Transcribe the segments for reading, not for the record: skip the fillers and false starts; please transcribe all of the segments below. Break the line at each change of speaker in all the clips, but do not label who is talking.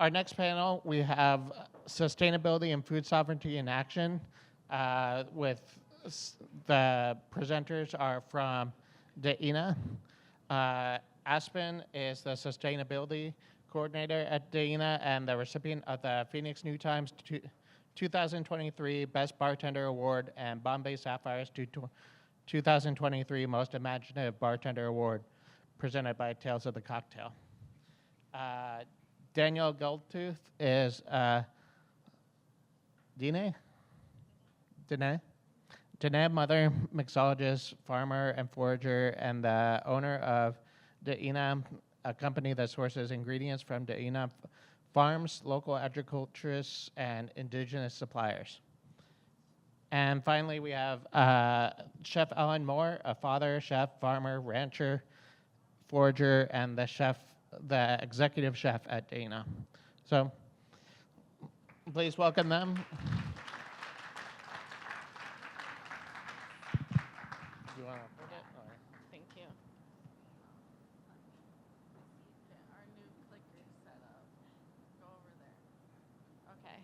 Our next panel, we have Sustainability and Food Sovereignty in Action. The presenters are from DAINA. Aspen is the Sustainability Coordinator at DAINA and the recipient of the Phoenix New Times 2023 Best Bartender Award and Bombay Sapphire's 2023 Most Imaginative Bartender Award, presented by Tales of the Cocktail. Danielle Goldtooth is Danae, mother, mixologist, farmer, and forager, and the owner of DAINA, a company that sources ingredients from DAINA farms, local agriculturists, and indigenous suppliers. And finally, we have Chef Alan Moore, a father, chef, farmer, rancher, forager, and the executive chef at DAINA. So please welcome them. Do you want to put it? Or?
Thank you. Our new clicker set up. Go over there. Okay.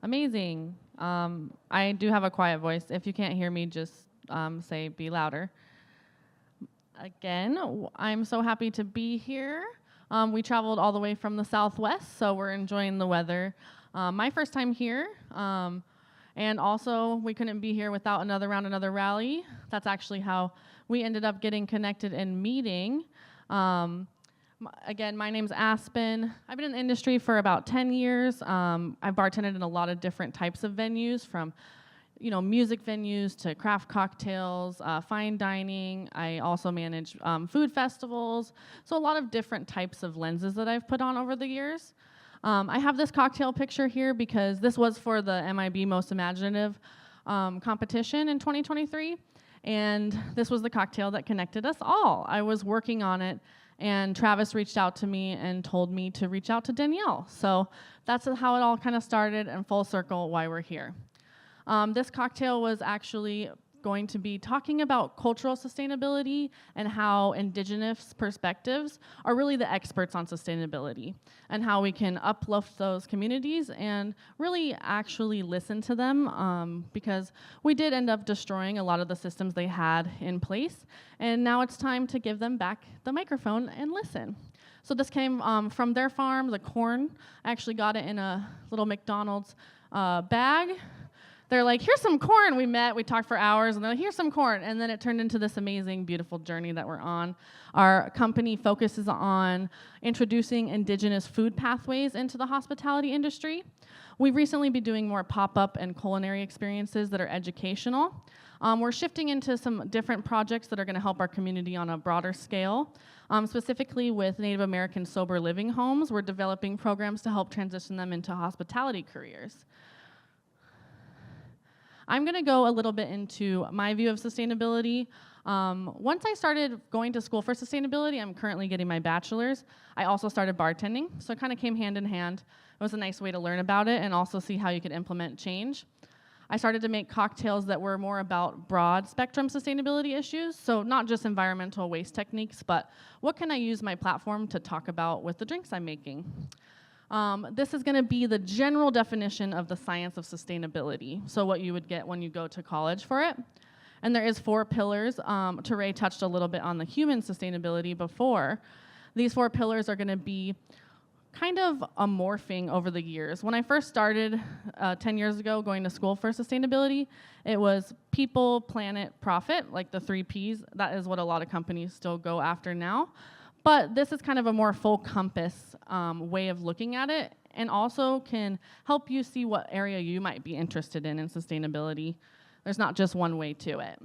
Amazing. I do have a quiet voice. If you can't hear me, just say be louder. Again, I'm so happy to be here. We traveled all the way from the Southwest, so we're enjoying the weather. My first time here, and also we couldn't be here without another rally. That's actually how we ended up getting connected and meeting. Again, my name's Aspen. I've been in the industry for about 10 years. I've bartended in a lot of different types of venues, from music venues to craft cocktails, fine dining. I also manage food festivals. So a lot of different types of lenses that I've put on over the years. I have this cocktail picture here because this was for the MIB Most Imaginative competition in 2023. And this was the cocktail that connected us all. I was working on it, and Travis reached out to me and told me to reach out to Danielle. So that's how it all kind of started, and full circle why we're here. This cocktail was actually going to be talking about cultural sustainability and how indigenous perspectives are really the experts on sustainability, and how we can uplift those communities and really actually listen to them, because we did end up destroying a lot of the systems they had in place, and now it's time to give them back the microphone and listen. So this came from their farm, the corn. I actually got it in a little McDonald's bag. They're like, here's some corn. We talked for hours, and they're like, here's some corn. And then it turned into this amazing, beautiful journey that we're on. Our company focuses on introducing indigenous food pathways into the hospitality industry. We've recently been doing more pop-up and culinary experiences that are educational. We're shifting into some different projects that are going to help our community on a broader scale. Specifically with Native American sober living homes, we're developing programs to help transition them into hospitality careers. I'm going to go a little bit into my view of sustainability. Once I started going to school for sustainability, I'm currently getting my bachelor's. I also started bartending, so it kind of came hand in hand. It was a nice way to learn about it and also see how you could implement change. I started to make cocktails that were more about broad spectrum sustainability issues, so not just environmental waste techniques, but what can I use my platform to talk about with the drinks I'm making. This is going to be the general definition of the science of sustainability, so what you would get when you go to college for it. And there is 4 pillars. Teray touched a little bit on the human sustainability before. These 4 pillars are going to be kind of morphing over the years. When I first started 10 years ago going to school for sustainability, it was people, planet, profit, like the 3 Ps. That is what a lot of companies still go after now. But this is kind of a more full compass way of looking at it, and also can help you see what area you might be interested in sustainability. There's not just one way to it.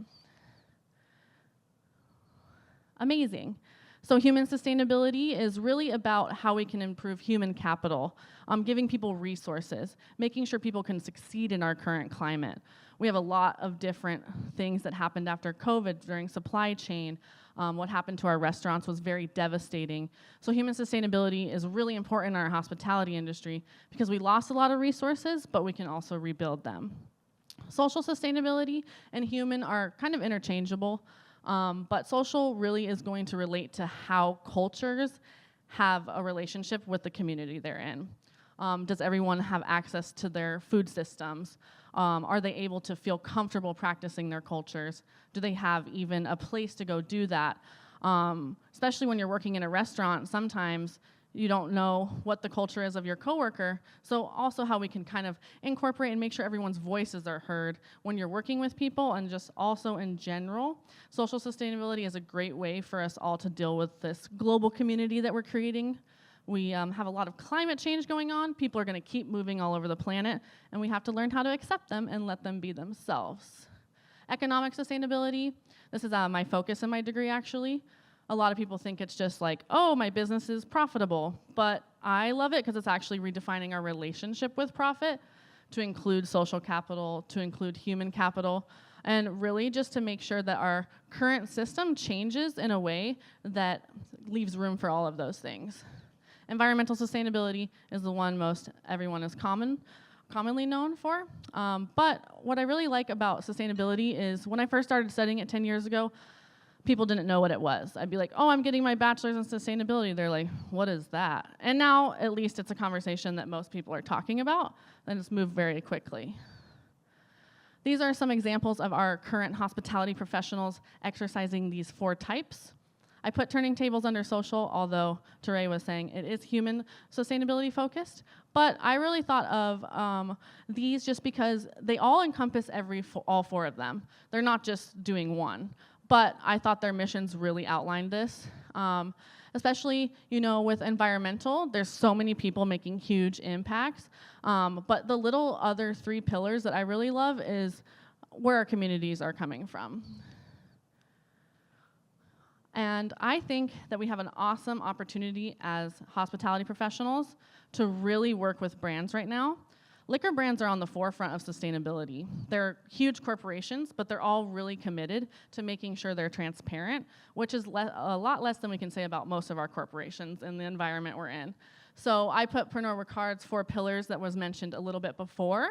Amazing. So human sustainability is really about how we can improve human capital, giving people resources, making sure people can succeed in our current climate. We have a lot of different things that happened after COVID during supply chain. What happened to our restaurants was very devastating. So human sustainability is really important in our hospitality industry because we lost a lot of resources, but we can also rebuild them. Social sustainability and human are kind of interchangeable, but social really is going to relate to how cultures have a relationship with the community they're in. Does everyone have access to their food systems? Are they able to feel comfortable practicing their cultures? Do they have even a place to go do that? Especially when you're working in a restaurant, sometimes you don't know what the culture is of your coworker. So also how we can kind of incorporate and make sure everyone's voices are heard when you're working with people, and just also in general. Social sustainability is a great way for us all to deal with this global community that we're creating. We have a lot of climate change going on. People are going to keep moving all over the planet, and we have to learn how to accept them and let them be themselves. Economic sustainability, this is my focus in my degree, actually. A lot of people think it's just like, oh, my business is profitable, but I love it because it's actually redefining our relationship with profit to include social capital, to include human capital, and really just to make sure that our current system changes in a way that leaves room for all of those things. Environmental sustainability is the one most everyone is commonly known for. But what I really like about sustainability is when I first started studying it 10 years ago, people didn't know what it was. I'd be like, oh, I'm getting my bachelor's in sustainability. They're like, what is that? And now, at least, it's a conversation that most people are talking about, and it's moved very quickly. These are some examples of our current hospitality professionals exercising these 4 types. I put turning tables under social, although Teray was saying it is human sustainability focused. But I really thought of these just because they all encompass all 4 of them. They're not just doing one. But I thought their missions really outlined this. Especially, with environmental, there's so many people making huge impacts. But the little other 3 pillars that I really love is where our communities are coming from. And I think that we have an awesome opportunity as hospitality professionals to really work with brands right now. Liquor brands are on the forefront of sustainability. They're huge corporations, but they're all really committed to making sure they're transparent, which is a lot less than we can say about most of our corporations in the environment we're in. So I put Pernod Ricard's 4 pillars that was mentioned a little bit before.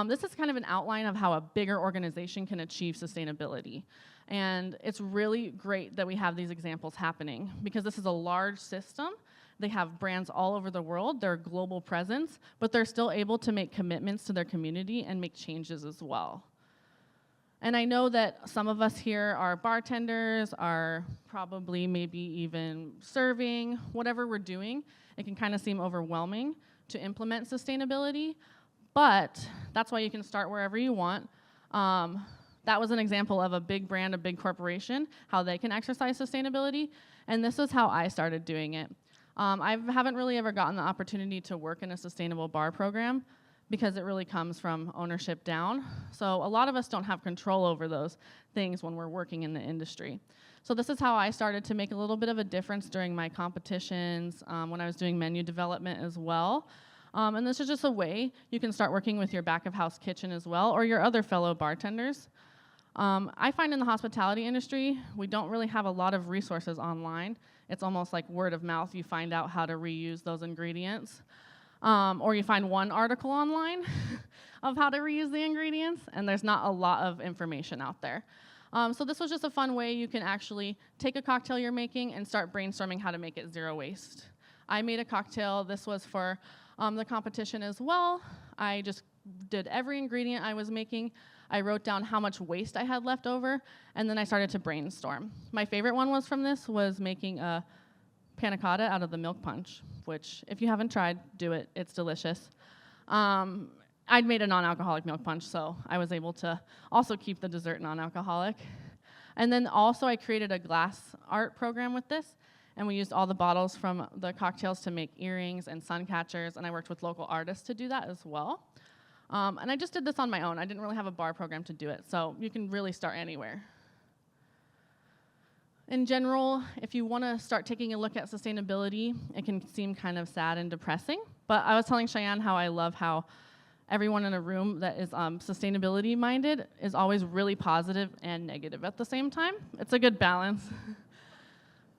This is kind of an outline of how a bigger organization can achieve sustainability. And it's really great that we have these examples happening because this is a large system. They have brands all over the world, they're a global presence, but they're still able to make commitments to their community and make changes as well. And I know that some of us here are bartenders, are probably maybe even serving, whatever we're doing. It can kind of seem overwhelming to implement sustainability, but that's why you can start wherever you want. That was an example of a big brand, a big corporation, how they can exercise sustainability, and this is how I started doing it. I haven't really ever gotten the opportunity to work in a sustainable bar program because it really comes from ownership down. So a lot of us don't have control over those things when we're working in the industry. So this is how I started to make a little bit of a difference during my competitions, when I was doing menu development as well. And this is just a way you can start working with your back of house kitchen as well, or your other fellow bartenders. I find in the hospitality industry, we don't really have a lot of resources online. It's almost like word of mouth. You find out how to reuse those ingredients. Or you find one article online of how to reuse the ingredients, and there's not a lot of information out there. So this was just a fun way you can actually take a cocktail you're making and start brainstorming how to make it 0 waste. I made a cocktail. This was for the competition as well. I just did every ingredient I was making. I wrote down how much waste I had left over, and then I started to brainstorm. My favorite one was making a panna cotta out of the milk punch, which if you haven't tried, do it. It's delicious. I'd made a non-alcoholic milk punch, so I was able to also keep the dessert non-alcoholic. And then also I created a glass art program with this, and we used all the bottles from the cocktails to make earrings and sun catchers, and I worked with local artists to do that as well. And I just did this on my own. I didn't really have a bar program to do it, so you can really start anywhere. In general, if you want to start taking a look at sustainability, it can seem kind of sad and depressing, but I was telling Cheyenne how I love how everyone in a room that is sustainability minded is always really positive and negative at the same time. It's a good balance.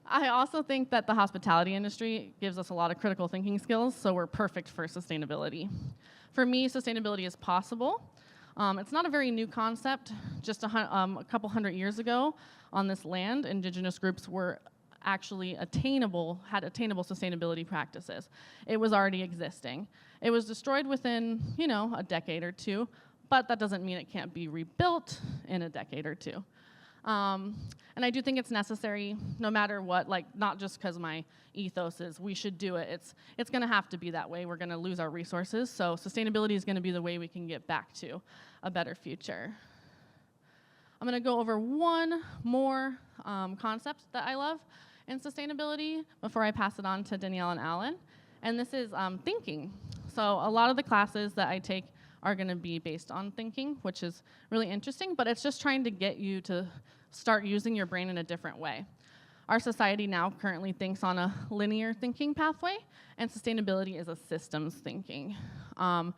I also think that the hospitality industry gives us a lot of critical thinking skills, so we're perfect for sustainability. For me, sustainability is possible. It's not a very new concept. Just a couple hundred years ago on this land, indigenous groups were actually had attainable sustainability practices. It was already existing. It was destroyed within, a decade or two, but that doesn't mean it can't be rebuilt in a decade or two. And I do think it's necessary, no matter what, not just because my ethos is we should do it. It's going to have to be that way. We're going to lose our resources. So sustainability is going to be the way we can get back to a better future. I'm going to go over one more concept that I love in sustainability before I pass it on to Danielle and Alan. And this is thinking. So a lot of the classes that I take are going to be based on thinking, which is really interesting, but it's just trying to get you to start using your brain in a different way. Our society now currently thinks on a linear thinking pathway, and sustainability is a systems thinking. A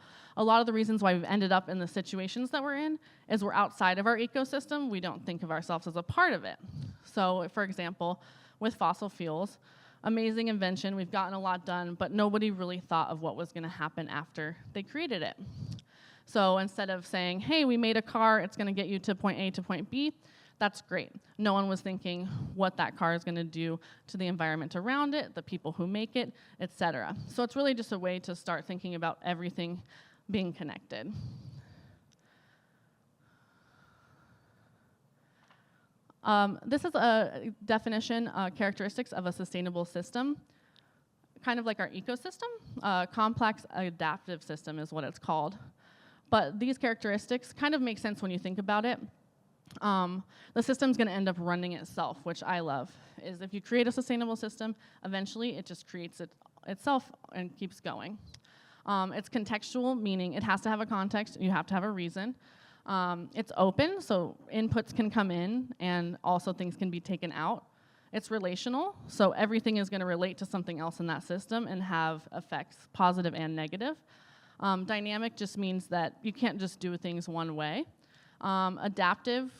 lot of the reasons why we've ended up in the situations that we're in is we're outside of our ecosystem. We don't think of ourselves as a part of it. So, for example, with fossil fuels, amazing invention, we've gotten a lot done, but nobody really thought of what was going to happen after they created it. So instead of saying, hey, we made a car, it's going to get you to point A to point B, that's great. No one was thinking what that car is going to do to the environment around it, the people who make it, etc. So it's really just a way to start thinking about everything being connected. This is a definition, characteristics of a sustainable system, kind of like our ecosystem. Complex adaptive system is what it's called. But these characteristics kind of make sense when you think about it. The system's going to end up running itself, which I love, is if you create a sustainable system, eventually it just creates itself and keeps going. It's contextual, meaning it has to have a context, you have to have a reason. It's open, so inputs can come in, and also things can be taken out. It's relational, so everything is going to relate to something else in that system and have effects, positive and negative. Dynamic just means that you can't just do things one way. Adaptive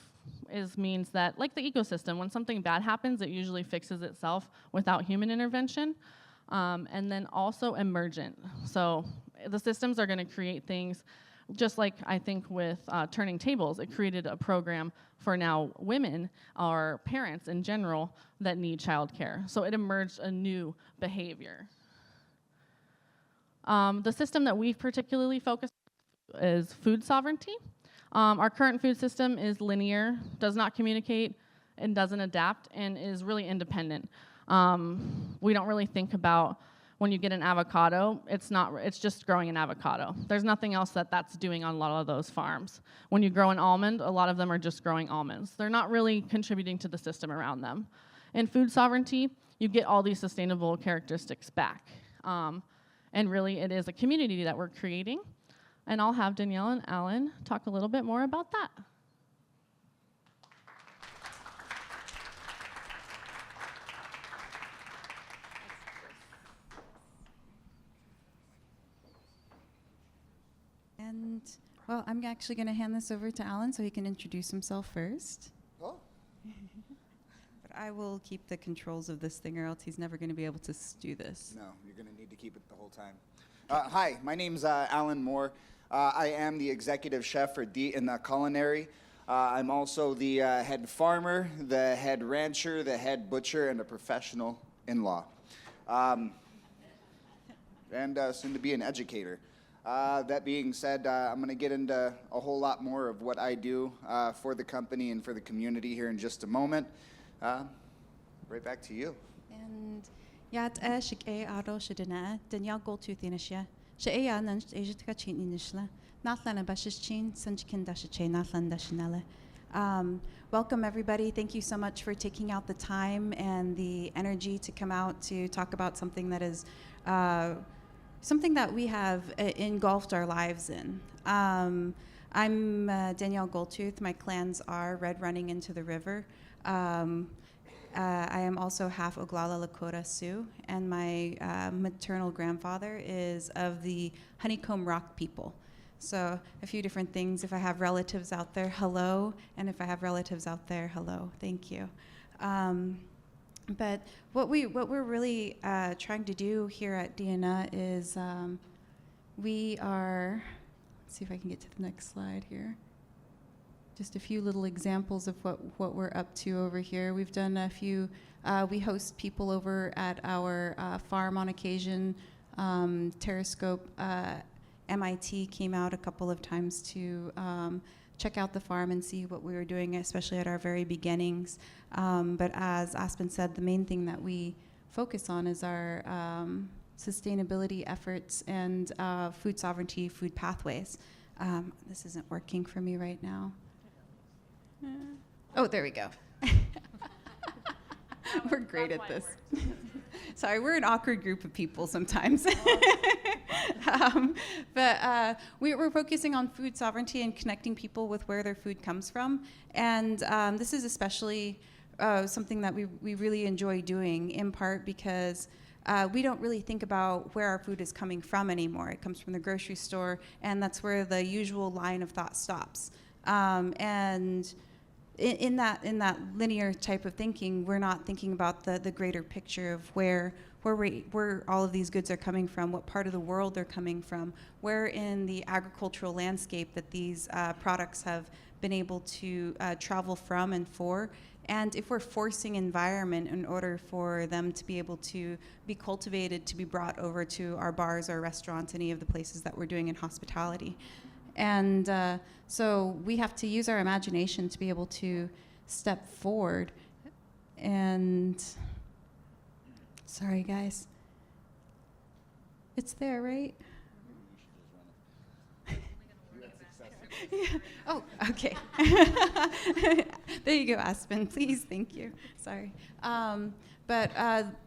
means that, like the ecosystem, when something bad happens, it usually fixes itself without human intervention. And then also emergent. So the systems are going to create things, just like I think with Turning Tables, it created a program for now women or parents in general that need childcare. So it emerged a new behavior. The system that we've particularly focused on is food sovereignty. Our current food system is linear, does not communicate, and doesn't adapt, and is really independent. We don't really think about when you get an avocado, it's just growing an avocado. There's nothing else that's doing on a lot of those farms. When you grow an almond, a lot of them are just growing almonds. They're not really contributing to the system around them. In food sovereignty, you get all these sustainable characteristics back. And really, it is a community that we're creating. And I'll have Danielle and Alan talk a little bit more about that.
And, well, I'm actually going to hand this over to Alan so he can introduce himself first.
Oh.
But I will keep the controls of this thing, or else he's never going to be able to do this.
No, you're going to need to keep it the whole time. Hi, my name's Alan Moore. I am the executive chef for Deet in the Culinary. I'm also the head farmer, the head rancher, the head butcher, and a professional in-law. And soon to be an educator. That being said, I'm going to get into a whole lot more of what I do for the company and for the community here in just a moment. Right back to you.
And yat shik aro shidina Danielle Goldtooth inishya. Sheya nan ejitka chin inishla. Natlana bashichin sanchikin dashiche natlan dashinale. Welcome everybody. Thank you so much for taking out the time and the energy to come out to talk about something that is something that we have engulfed our lives in. I'm Danielle Goldtooth. My clans are Red Running into the River. I am also half Oglala Lakota Sioux, and my maternal grandfather is of the Honeycomb Rock people. So a few different things. If I have relatives out there, hello. And if I have relatives out there, hello. Thank you. But what we're really trying to do here at DNA is we are, let's see if I can get to the next slide here. just a few little examples of what we're up to over here. We've done a few, we host people over at our farm on occasion. Terrascope, MIT came out a couple of times to check out the farm and see what we were doing, especially at our very beginnings. But as Aspen said, the main thing that we focus on is our sustainability efforts and food sovereignty, food pathways. This isn't working for me right now. Oh, there we go. We're great at this. Sorry, we're an awkward group of people sometimes. But we're focusing on food sovereignty and connecting people with where their food comes from. And this is especially something that we really enjoy doing, in part because we don't really think about where our food is coming from anymore. It comes from the grocery store, and that's where the usual line of thought stops. And in that linear type of thinking, we're not thinking about the greater picture of where all of these goods are coming from, what part of the world they're coming from, where in the agricultural landscape that these products have been able to travel from and for. And if we're forcing environment in order for them to be able to be cultivated, to be brought over to our bars or restaurants, any of the places that we're doing in hospitality. And so we have to use our imagination to be able to step forward. And sorry, guys. It's there, right? Yeah. Oh, okay. There you go, Aspen. Please, thank you. Sorry. But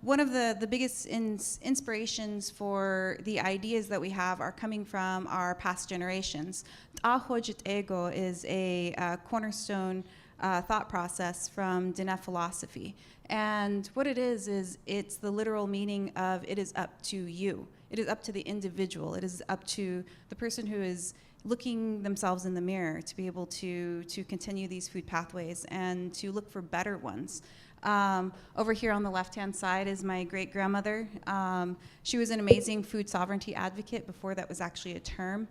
one of the biggest inspirations for the ideas that we have are coming from our past generations. Ahojit ego is a cornerstone thought process from Dine philosophy. And what it is it's the literal meaning of it is up to you. It is up to the individual. It is up to the person who is looking themselves in the mirror to be able to continue these food pathways and to look for better ones. Over here on the left-hand side is my great-grandmother. She was an amazing food sovereignty advocate before that was actually a term.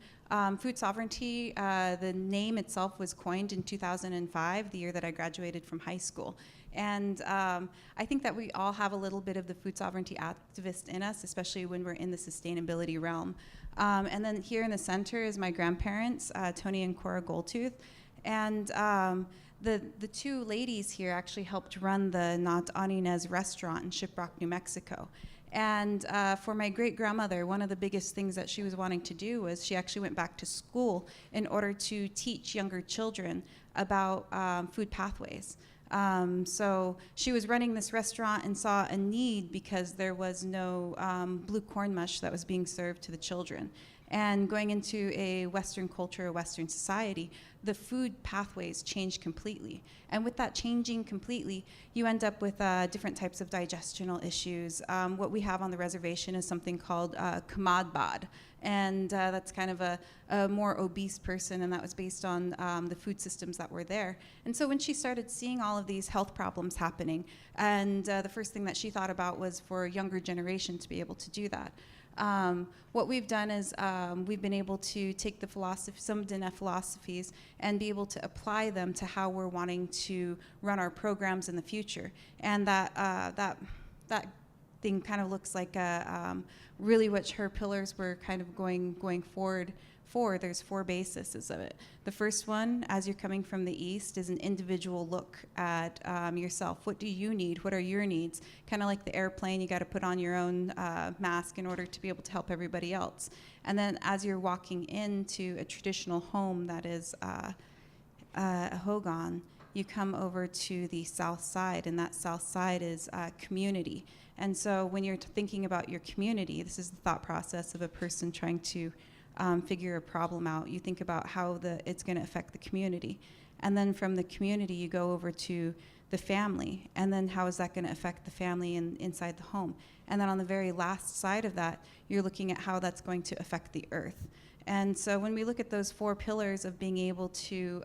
Food sovereignty, the name itself was coined in 2005, the year that I graduated from high school. And I think that we all have a little bit of the food sovereignty activist in us, especially when we're in the sustainability realm. And then here in the center is my grandparents, Tony and Cora Goldtooth. And the two ladies here actually helped run the Not Anines restaurant in Shiprock, New Mexico. And for my great-grandmother, one of the biggest things that she was wanting to do was she actually went back to school in order to teach younger children about food pathways. So she was running this restaurant and saw a need because there was no blue corn mush that was being served to the children. And going into a Western culture, a Western society, the food pathways change completely. And with that changing completely, you end up with different types of digestional issues. What we have on the reservation is something called kamadbad. And that's kind of a more obese person, and that was based on the food systems that were there. And so when she started seeing all of these health problems happening, and the first thing that she thought about was for a younger generation to be able to do that. What we've done is we've been able to take the some Dine philosophies and be able to apply them to how we're wanting to run our programs in the future. And that thing kind of looks like really what her pillars were kind of going forward for. There's 4 bases of it. The first one, as you're coming from the east, is an individual look at yourself. What do you need? What are your needs? Kind of like the airplane, you got to put on your own mask in order to be able to help everybody else. And then as you're walking into a traditional home that is a hogan, you come over to the south side, and that south side is community. And so when you're thinking about your community, this is the thought process of a person trying to figure a problem out. You think about how it's going to affect the community. And then from the community, you go over to the family. And then how is that going to affect the family inside the home? And then on the very last side of that, you're looking at how that's going to affect the earth. And so when we look at those 4 pillars of being able to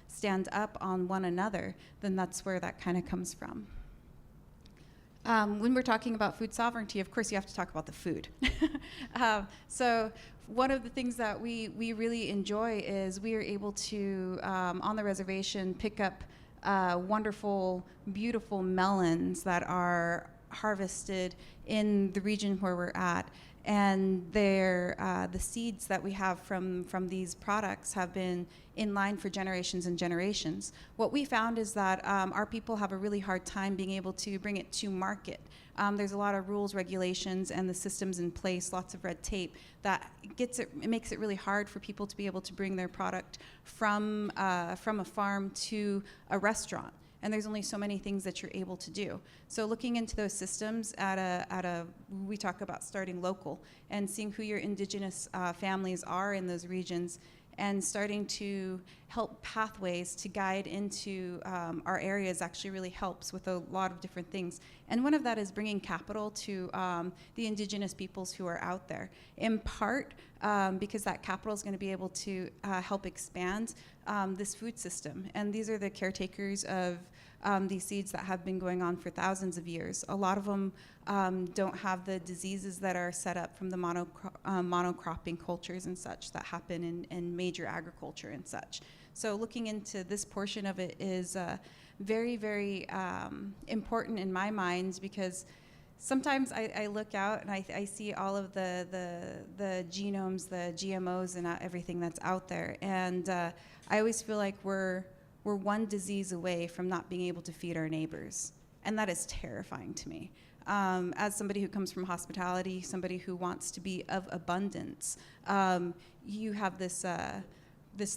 stand up on one another, then that's where that kind of comes from. When we're talking about food sovereignty, of course, you have to talk about the food. So one of the things that we really enjoy is we are able to, on the reservation, pick up wonderful, beautiful melons that are harvested in the region where we're at. And they're, the seeds that we have from these products have been in line for generations and generations. What we found is that our people have a really hard time being able to bring it to market. There's a lot of rules, regulations, and the systems in place, lots of red tape, that it makes it really hard for people to be able to bring their product from a farm to a restaurant. And there's only so many things that you're able to do. So looking into those systems we talk about starting local and seeing who your indigenous families are in those regions, and starting to help pathways to guide into our areas actually really helps with a lot of different things. And one of that is bringing capital to the indigenous peoples who are out there, in part because that capital is going to be able to help expand this food system. And these are the caretakers of these seeds that have been going on for thousands of years. A lot of them don't have the diseases that are set up from the monocropping cultures and such that happen in major agriculture and such. So looking into this portion of it is very, very important in my mind, because sometimes I look out and I see all of the genomes, the GMOs, and everything that's out there, and I always feel like we're one disease away from not being able to feed our neighbors, and that is terrifying to me. As somebody who comes from hospitality, somebody who wants to be of abundance, you have this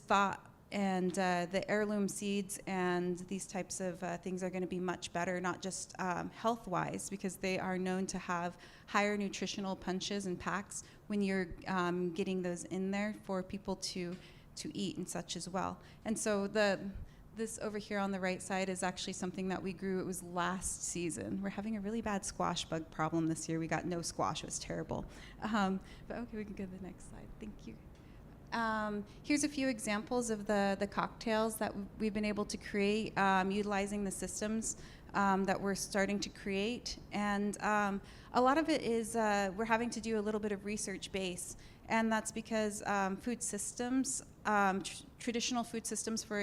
thought, and the heirloom seeds and these types of things are going to be much better, not just health-wise, because they are known to have higher nutritional punches and packs when you're getting those in there for people to eat and such as well. And so this over here on the right side is actually something that we grew. It was last season. We're having a really bad squash bug problem this year. We got no squash. It was terrible. But okay, we can go to the next slide. Thank you. Here's a few examples of the cocktails that we've been able to create utilizing the systems that we're starting to create. And a lot of it is we're having to do a little bit of research base. And that's because food systems, traditional food systems for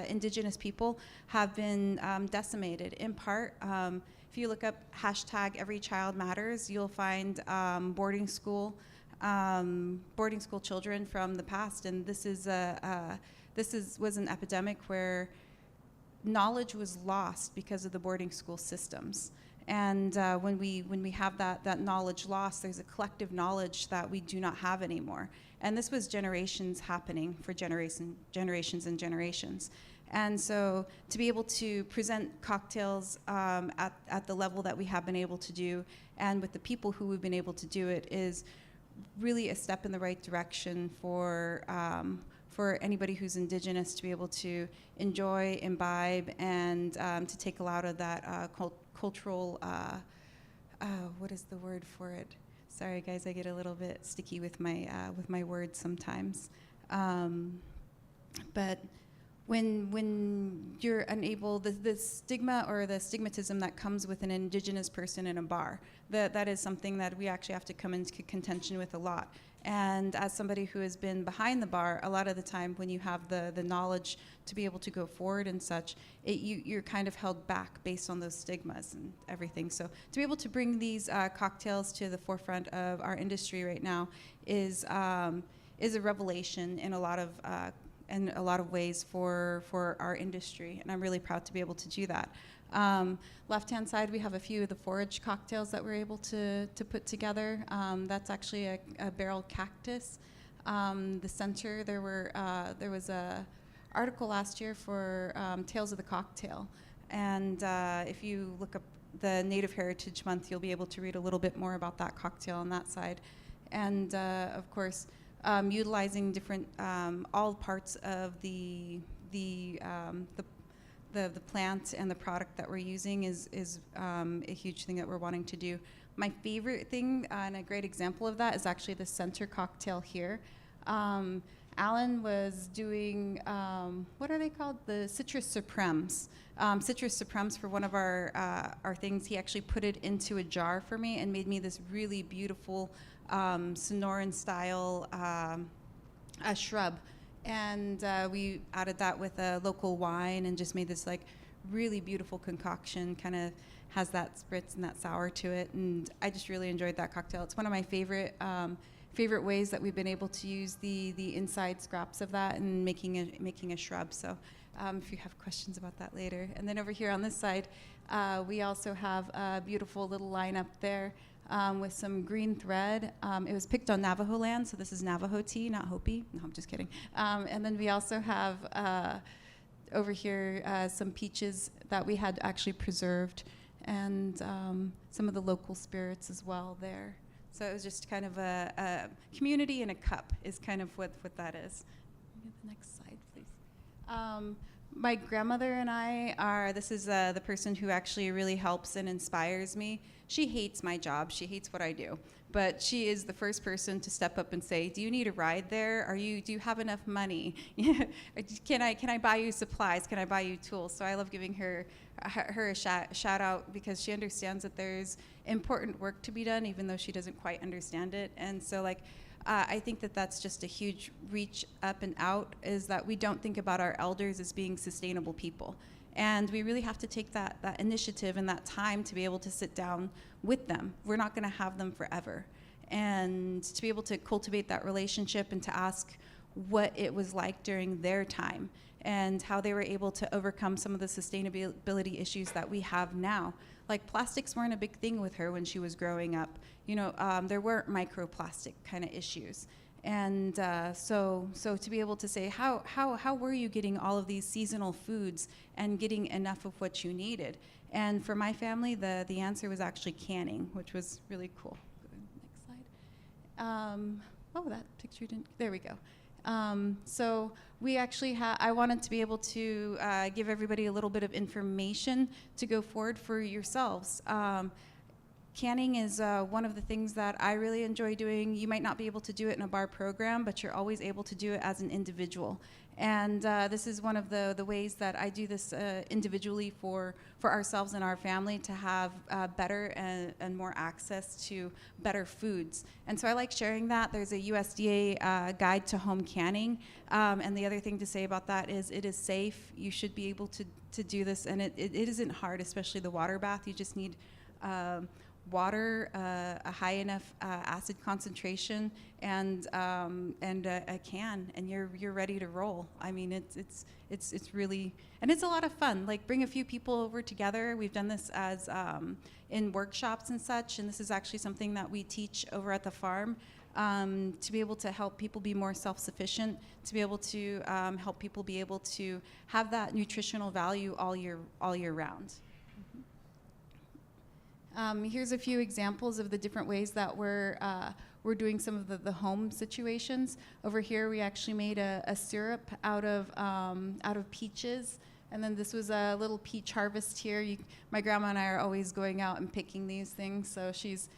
indigenous people have been decimated. In part, if you look up hashtag Every Child Matters, you'll find boarding school children from the past. And this was an epidemic where knowledge was lost because of the boarding school systems. And when we have that knowledge lost, there's a collective knowledge that we do not have anymore. And this was generations happening for generations and generations. And so to be able to present cocktails at the level that we have been able to do, and with the people who have been able to do it, is really a step in the right direction for anybody who's indigenous to be able to enjoy, imbibe, and to take a lot of that cultural, what is the word for it? Sorry, guys, I get a little bit sticky with my words sometimes. But when you're unable, the stigma or the stigmatism that comes with an indigenous person in a bar, that is something that we actually have to come into contention with a lot. And as somebody who has been behind the bar, a lot of the time when you have the knowledge to be able to go forward and such, you're kind of held back based on those stigmas and everything. So to be able to bring these cocktails to the forefront of our industry right now is a revelation in a lot of ways for our industry, and I'm really proud to be able to do that. Left-hand side, we have a few of the forage cocktails that we're able to put together. That's actually a barrel cactus. The center, there was a article last year for Tales of the Cocktail, and if you look up the Native Heritage Month, you'll be able to read a little bit more about that cocktail on that side. And of course, utilizing different all parts of the plant and the product that we're using is a huge thing that we're wanting to do. My favorite thing and a great example of that is actually the center cocktail here. Alan was doing, what are they called? The citrus supremes. Citrus supremes for one of our things. He actually put it into a jar for me and made me this really beautiful Sonoran style a shrub. And we added that with a local wine and just made this like really beautiful concoction, kind of has that spritz and that sour to it, and I just really enjoyed that cocktail. It's one of my favorite ways that we've been able to use the inside scraps of that and making a shrub. So if you have questions about that later. And then over here on this side, we also have a beautiful little line up there with some green thread. It was picked on Navajo land, so this is Navajo tea, not Hopi. No, I'm just kidding. And then we also have over here some peaches that we had actually preserved, and some of the local spirits as well there. So it was just kind of a community in a cup is kind of what that is. Get the next slide, please. My grandmother and I are, this is the person who actually really helps and inspires me. She hates my job. She hates what I do. But she is the first person to step up and say, do you need a ride there? Do you have enough money? Can I buy you supplies? Can I buy you tools? So I love giving her a shout out, because she understands that there's important work to be done, even though she doesn't quite understand it. And so I think that that's just a huge reach up and out, is that we don't think about our elders as being sustainable people. And we really have to take that initiative and that time to be able to sit down with them. We're not going to have them forever. And to be able to cultivate that relationship and to ask what it was like during their time and how they were able to overcome some of the sustainability issues that we have now. Like, plastics weren't a big thing with her when she was growing up. There weren't microplastic kind of issues. And so to be able to say, how were you getting all of these seasonal foods and getting enough of what you needed? And for my family, the answer was actually canning, which was really cool. Go to the next slide. That picture didn't, there we go. So we actually I wanted to be able to give everybody a little bit of information to go forward for yourselves. Canning is one of the things that I really enjoy doing. You might not be able to do it in a bar program, but you're always able to do it as an individual. And this is one of the ways that I do this individually for ourselves and our family, to have better and more access to better foods. And so I like sharing that. There's a USDA guide to home canning. And the other thing to say about that is it is safe. You should be able to do this. And it isn't hard, especially the water bath. You just need water, a high enough acid concentration, and a can, and you're ready to roll. I mean, it's really, and it's a lot of fun. Like, bring a few people over together. We've done this as in workshops and such, and this is actually something that we teach over at the farm, to be able to help people be more self-sufficient, to be able to help people be able to have that nutritional value all year round. Here's a few examples of the different ways that we're doing some of the home situations. Over here, we actually made a syrup out of peaches, and then this was a little peach harvest here. My grandma and I are always going out and picking these things, so it's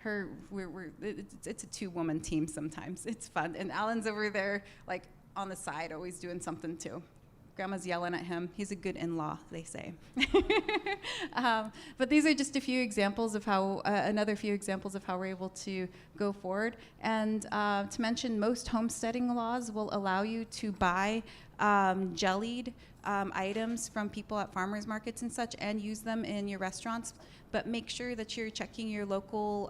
a two-woman team sometimes. It's fun, and Alan's over there, like, on the side, always doing something too. Grandma's yelling at him. He's a good in-law, they say. But these are just a few examples of how, another few examples of how we're able to go forward. And to mention, most homesteading laws will allow you to buy jellied items from people at farmers markets and such, and use them in your restaurants. But make sure that you're checking your local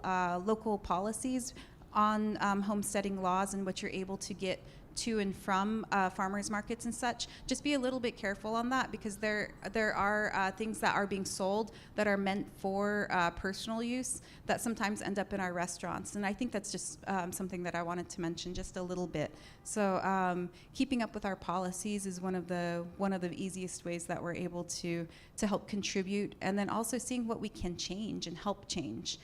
policies on homesteading laws and what you're able to get to and from farmers markets and such. Just be a little bit careful on that, because there are things that are being sold that are meant for personal use that sometimes end up in our restaurants, and I think that's just something that I wanted to mention just a little bit. So keeping up with our policies is one of the easiest ways that we're able to help contribute, and then also seeing what we can change and help change.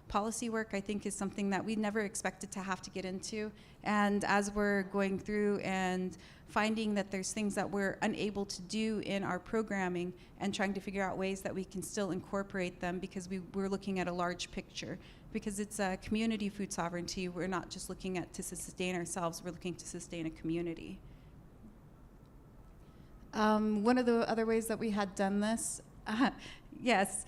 Policy work, I think, is something that we never expected to have to get into. And as we're going through and finding that there's things that we're unable to do in our programming and trying to figure out ways that we can still incorporate them, because we're looking at a large picture. Because it's a community food sovereignty, we're not just looking at to sustain ourselves, we're looking to sustain a community. One of the other ways that we had done this, yes,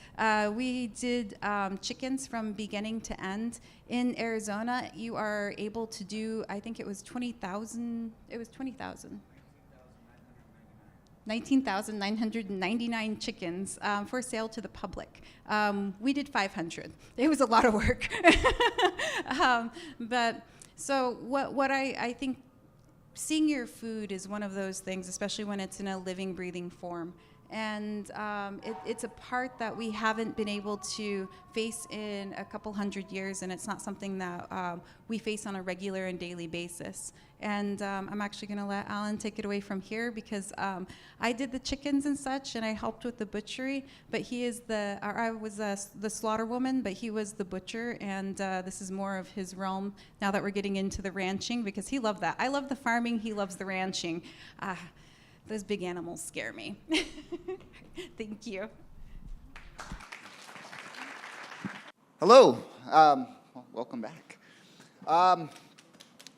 we did chickens from beginning to end. In Arizona, you are able to do, I think it was 20,000, 19,999 chickens for sale to the public. We did 500. It was a lot of work. But so what I think, seeing your food is one of those things, especially when it's in a living, breathing form. And it's a part that we haven't been able to face in a couple hundred years, and it's not something that we face on a regular and daily basis. And I'm actually going to let Alan take it away from here, because I did the chickens and such, and I helped with the butchery, but he is I was the slaughter woman, but he was the butcher, and this is more of his realm now that we're getting into the ranching, because he loved that. I love the farming, he loves the ranching. Those big animals scare me. Thank you.
Hello. Welcome back.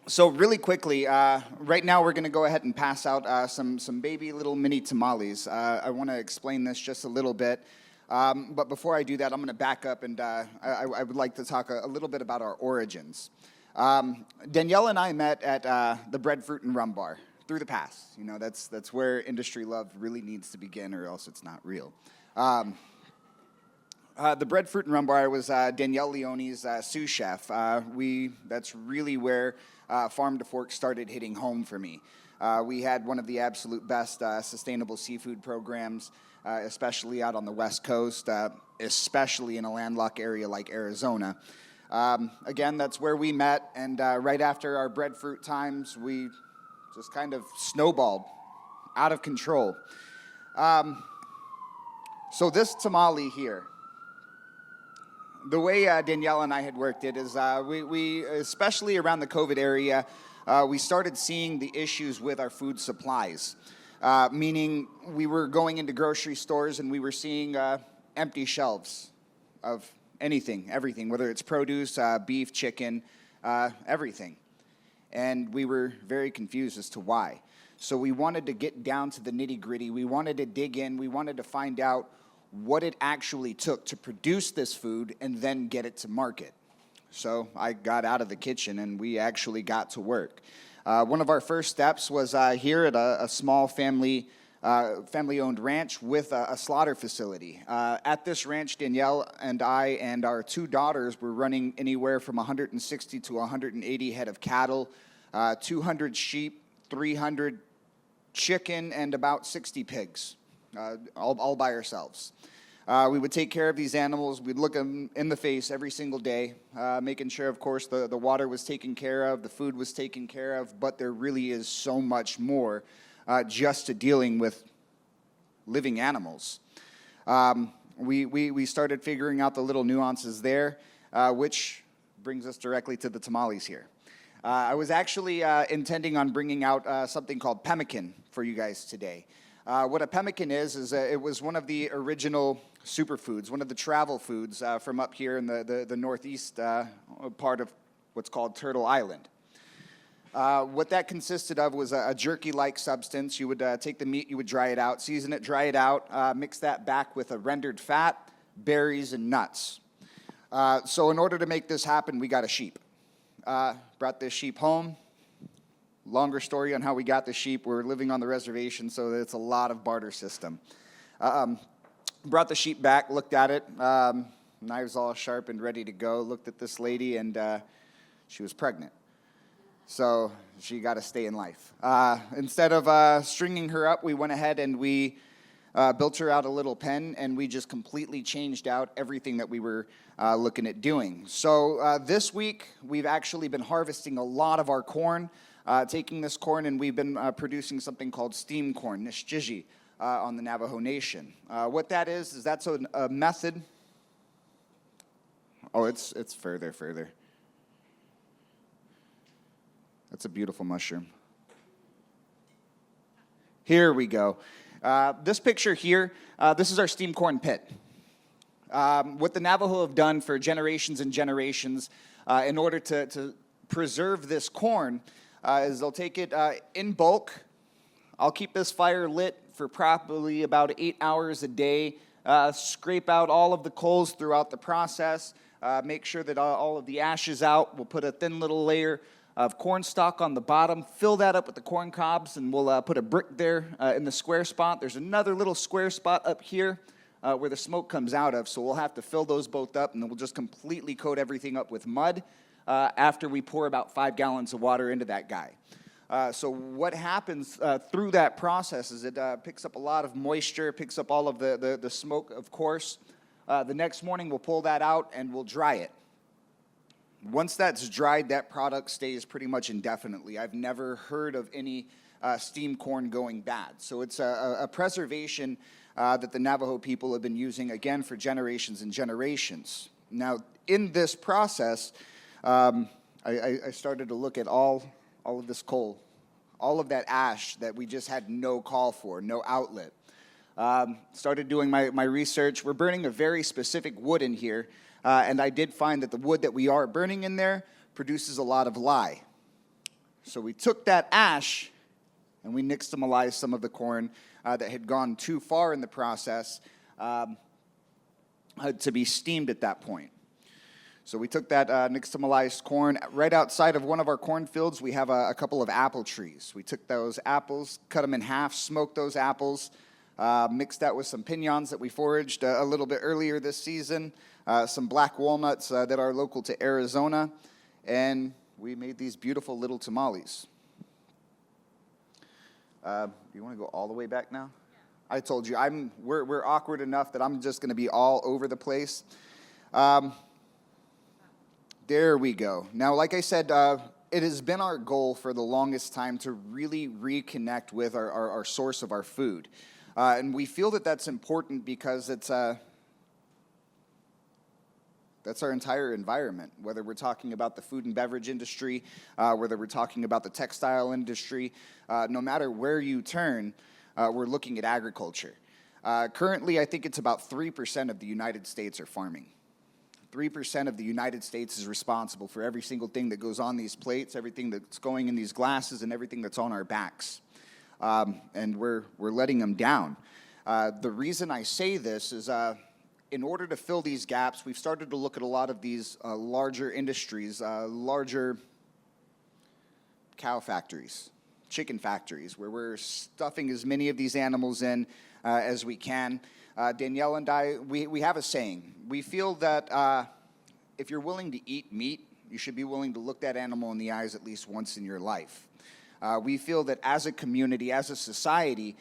So really quickly, right now we're going to go ahead and pass out some baby little mini tamales. I want to explain this just a little bit. But before I do that, I'm going to back up, and I would like to talk a little bit about our origins. Danielle and I met at the Bread, Fruit, and Rum Bar. Through the past, you know, that's where industry love really needs to begin, or else it's not real. The Bread, Fruit, and Rum Bar was Danielle Leone's sous chef. That's really where Farm to Fork started hitting home for me. We had one of the absolute best sustainable seafood programs, especially out on the West Coast, especially in a landlocked area like Arizona. Again, that's where we met, and right after our breadfruit times, we just kind of snowballed out of control. So this tamale here, the way Danielle and I had worked it is we especially around the COVID area, we started seeing the issues with our food supplies, meaning we were going into grocery stores and we were seeing empty shelves of everything, whether it's produce, beef, chicken, everything. And we were very confused as to why. So we wanted to get down to the nitty-gritty. We wanted to dig in. We wanted to find out what it actually took to produce this food and then get it to market. So I got out of the kitchen and we actually got to work. One of our first steps was here at a small family-owned ranch with a slaughter facility. At this ranch, Danielle and I and our two daughters were running anywhere from 160 to 180 head of cattle, 200 sheep, 300 chicken, and about 60 pigs, all by ourselves. We would take care of these animals. We'd look them in the face every single day, making sure, of course, the water was taken care of, the food was taken care of, but there really is so much more just to dealing with living animals. We started figuring out the little nuances there, which brings us directly to the tamales here. I was actually intending on bringing out something called pemmican for you guys today. What a pemmican is it was one of the original superfoods, one of the travel foods from up here in the northeast part of what's called Turtle Island. What that consisted of was a jerky-like substance. You would take the meat, you would dry it out, season it, dry it out, mix that back with a rendered fat, berries, and nuts. So in order to make this happen, we got a sheep. Brought this sheep home. Longer story on how we got the sheep. We're living on the reservation, so it's a lot of barter system. Brought the sheep back, looked at it, knives all sharp and ready to go, looked at this lady, and she was pregnant. So she got to stay in life. Instead of stringing her up, we went ahead and we built her out a little pen, and we just completely changed out everything that we were looking at doing. So this week, we've actually been harvesting a lot of our corn, taking this corn, and we've been producing something called steam corn, nishjiji, on the Navajo Nation. What that is that's a method. Oh, it's further. That's a beautiful mushroom. Here we go. This picture here, this is our steam corn pit. What the Navajo have done for generations and generations in order to preserve this corn is they'll take it in bulk. I'll keep this fire lit for probably about 8 hours a day, scrape out all of the coals throughout the process, make sure that all of the ash is out. We'll put a thin little layer of corn stalk on the bottom, fill that up with the corn cobs, and we'll put a brick there in the square spot. There's another little square spot up here where the smoke comes out of, so we'll have to fill those both up, and then we'll just completely coat everything up with mud after we pour about 5 gallons of water into that guy. So what happens through that process is it picks up a lot of moisture, picks up all of the smoke, of course. The next morning, we'll pull that out, and we'll dry it. Once that's dried, that product stays pretty much indefinitely. I've never heard of any steam corn going bad. So it's a preservation that the Navajo people have been using, again, for generations and generations. Now, in this process, I started to look at all of this coal, all of that ash that we just had no call for, no outlet. Started doing my research. We're burning a very specific wood in here, and I did find that the wood that we are burning in there produces a lot of lye. So we took that ash and we nixtamalized some of the corn that had gone too far in the process to be steamed at that point. So we took that nixtamalized corn. Right outside of one of our cornfields, we have a couple of apple trees. We took those apples, cut them in half, smoked those apples, mixed that with some piñons that we foraged a little bit earlier this season, some black walnuts that are local to Arizona, and we made these beautiful little tamales. Do you want to go all the way back now? Yeah. I told you, we're awkward enough that I'm just going to be all over the place. There we go. Now, like I said, it has been our goal for the longest time to really reconnect with our source of our food. And we feel that that's important because that's our entire environment, whether we're talking about the food and beverage industry, whether we're talking about the textile industry. No matter where you turn, we're looking at agriculture. Currently, I think it's about 3% of the United States are farming. 3% of the United States is responsible for every single thing that goes on these plates, everything that's going in these glasses, and everything that's on our backs. And we're letting them down. The reason I say this is in order to fill these gaps, we've started to look at a lot of these larger industries, larger cow factories, chicken factories, where we're stuffing as many of these animals in as we can. Danielle and I, we have a saying. We feel that if you're willing to eat meat, you should be willing to look that animal in the eyes at least once in your life. We feel that as a community, as a society,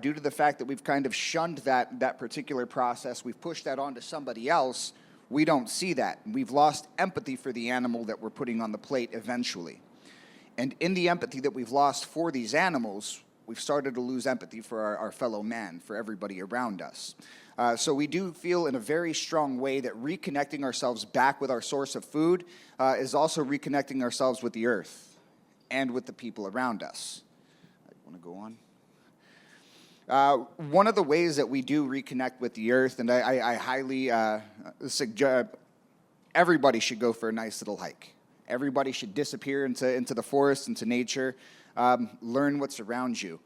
due to the fact that we've kind of shunned that particular process, we've pushed that onto somebody else, we don't see that. We've lost empathy for the animal that we're putting on the plate eventually. And in the empathy that we've lost for these animals, we've started to lose empathy for our fellow man, for everybody around us. So we do feel in a very strong way that reconnecting ourselves back with our source of food is also reconnecting ourselves with the earth and with the people around us. I want to go on. One of the ways that we do reconnect with the earth, and I highly suggest everybody should go for a nice little hike. Everybody should disappear into the forest, into nature, learn what's around you.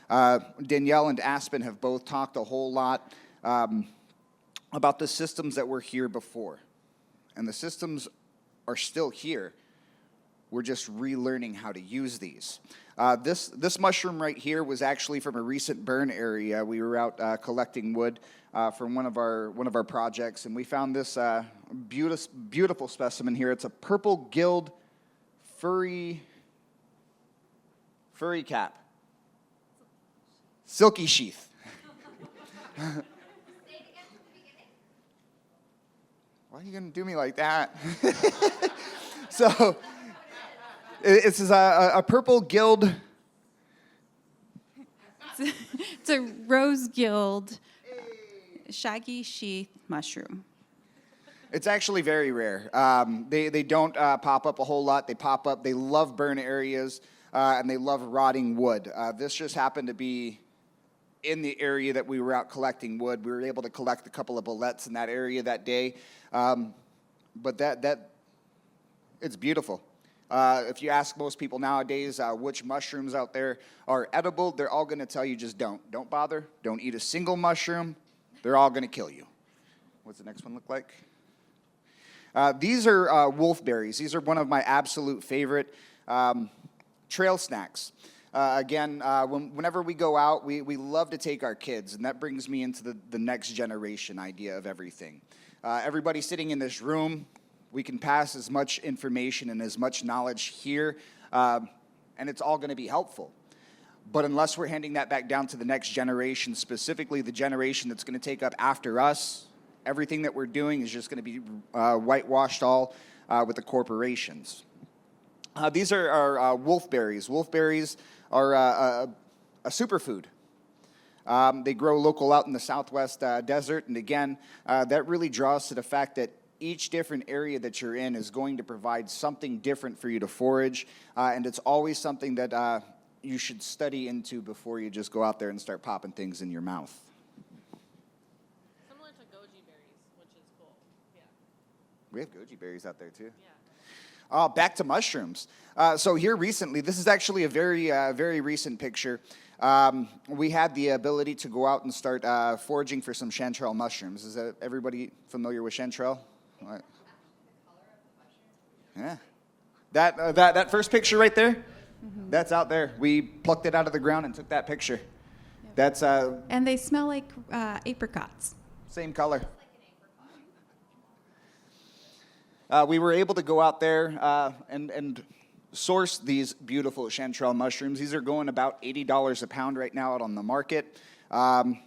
Danielle and Aspen have both talked a whole lot about the systems that were here before. And the systems are still here. We're just relearning how to use these. This mushroom right here was actually from a recent burn area. We were out collecting wood from one of our projects, and we found this beautiful specimen here. It's a purple-gilled furry cap. Silky sheath. Why are you going to do me like that? So, this is a purple-gilled.
It's a rose-gilled, shaggy sheath mushroom.
It's actually very rare. They don't pop up a whole lot. They pop up. They love burn areas, and they love rotting wood. This just happened to be in the area that we were out collecting wood. We were able to collect a couple of bullets in that area that day. But it's beautiful. If you ask most people nowadays which mushrooms out there are edible, they're all going to tell you just don't. Don't bother. Don't eat a single mushroom. They're all going to kill you. What's the next one look like? These are wolfberries. These are one of my absolute favorite trail snacks. Whenever we go out, we love to take our kids, and that brings me into the next generation idea of everything. Everybody sitting in this room, we can pass as much information and as much knowledge here, and it's all going to be helpful. But unless we're handing that back down to the next generation, specifically the generation that's going to take up after us, everything that we're doing is just going to be whitewashed all with the corporations. These are wolfberries. Wolfberries are a superfood. They grow local out in the southwest desert, and again, that really draws to the fact that each different area that you're in is going to provide something different for you to forage, and it's always something that you should study into before you just go out there and start popping things in your mouth.
Similar to goji berries, which is cool. Yeah.
We have goji berries out there too.
Yeah.
Back to mushrooms. So here recently, this is actually a very recent picture. We had the ability to go out and start foraging for some chanterelle mushrooms. Is everybody familiar with chanterelle? Right. Yeah. That first picture right there, that's out there. We plucked it out of the ground and took that picture.
Yep.
That's
And they smell like apricots.
same color. We were able to go out there and source these beautiful chanterelle mushrooms. These are going about $80 a pound right now out on the market, but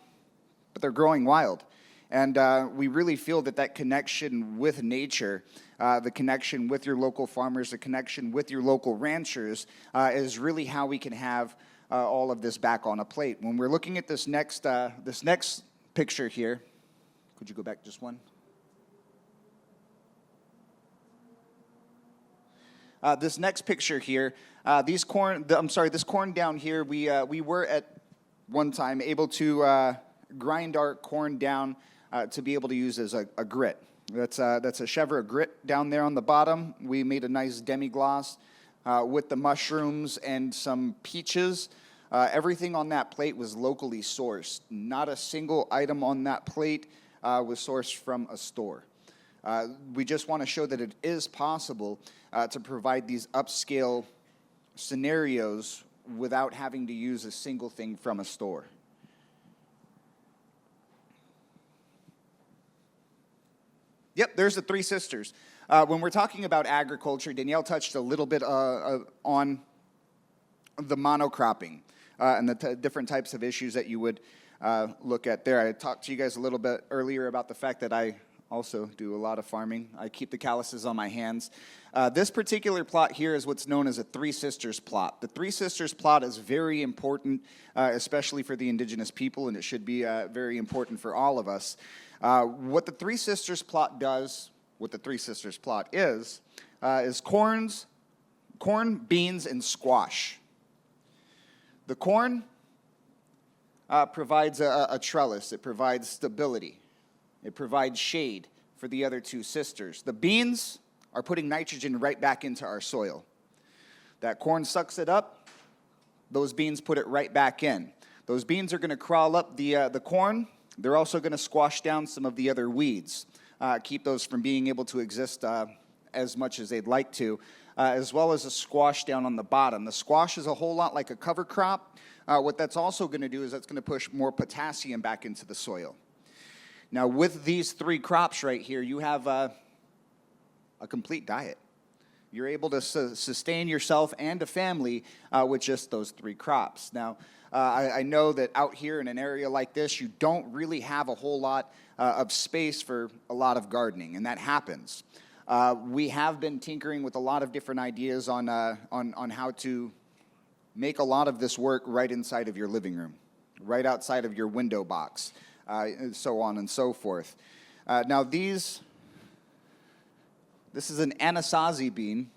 they're growing wild. And we really feel that connection with nature, the connection with your local farmers, the connection with your local ranchers is really how we can have all of this back on a plate. When we're looking at this next picture here, could you go back just one? This next picture here, this corn down here, we were at one time able to grind our corn down to be able to use as a grit. That's a chevre grit down there on the bottom. We made a nice demi-glace with the mushrooms and some peaches. Everything on that plate was locally sourced. Not a single item on that plate was sourced from a store. We just want to show that it is possible to provide these upscale scenarios without having to use a single thing from a store. Yep, there's the Three Sisters. When we're talking about agriculture, Danielle touched a little bit on the monocropping and the different types of issues that you would look at there. I talked to you guys a little bit earlier about the fact that I also do a lot of farming. I keep the calluses on my hands. This particular plot here is what's known as a Three Sisters plot. The Three Sisters plot is very important, especially for the indigenous people, and it should be very important for all of us. What the Three Sisters plot does, what the Three Sisters plot is corn, beans, and squash. The corn provides a trellis. It provides stability. It provides shade for the other two sisters. The beans are putting nitrogen right back into our soil. That corn sucks it up. Those beans put it right back in. Those beans are going to crawl up the corn. They're also going to squash down some of the other weeds, keep those from being able to exist as much as they'd like to, as well as a squash down on the bottom. The squash is a whole lot like a cover crop. What that's also going to do is that's going to push more potassium back into the soil. Now, with these three crops right here, you have a complete diet. You're able to sustain yourself and a family with just those three crops. Now, I know that out here in an area like this, you don't really have a whole lot of space for a lot of gardening, and that happens. We have been tinkering with a lot of different ideas on how to make a lot of this work right inside of your living room, right outside of your window box. And so on and so forth. Now these This is an anasazi bean.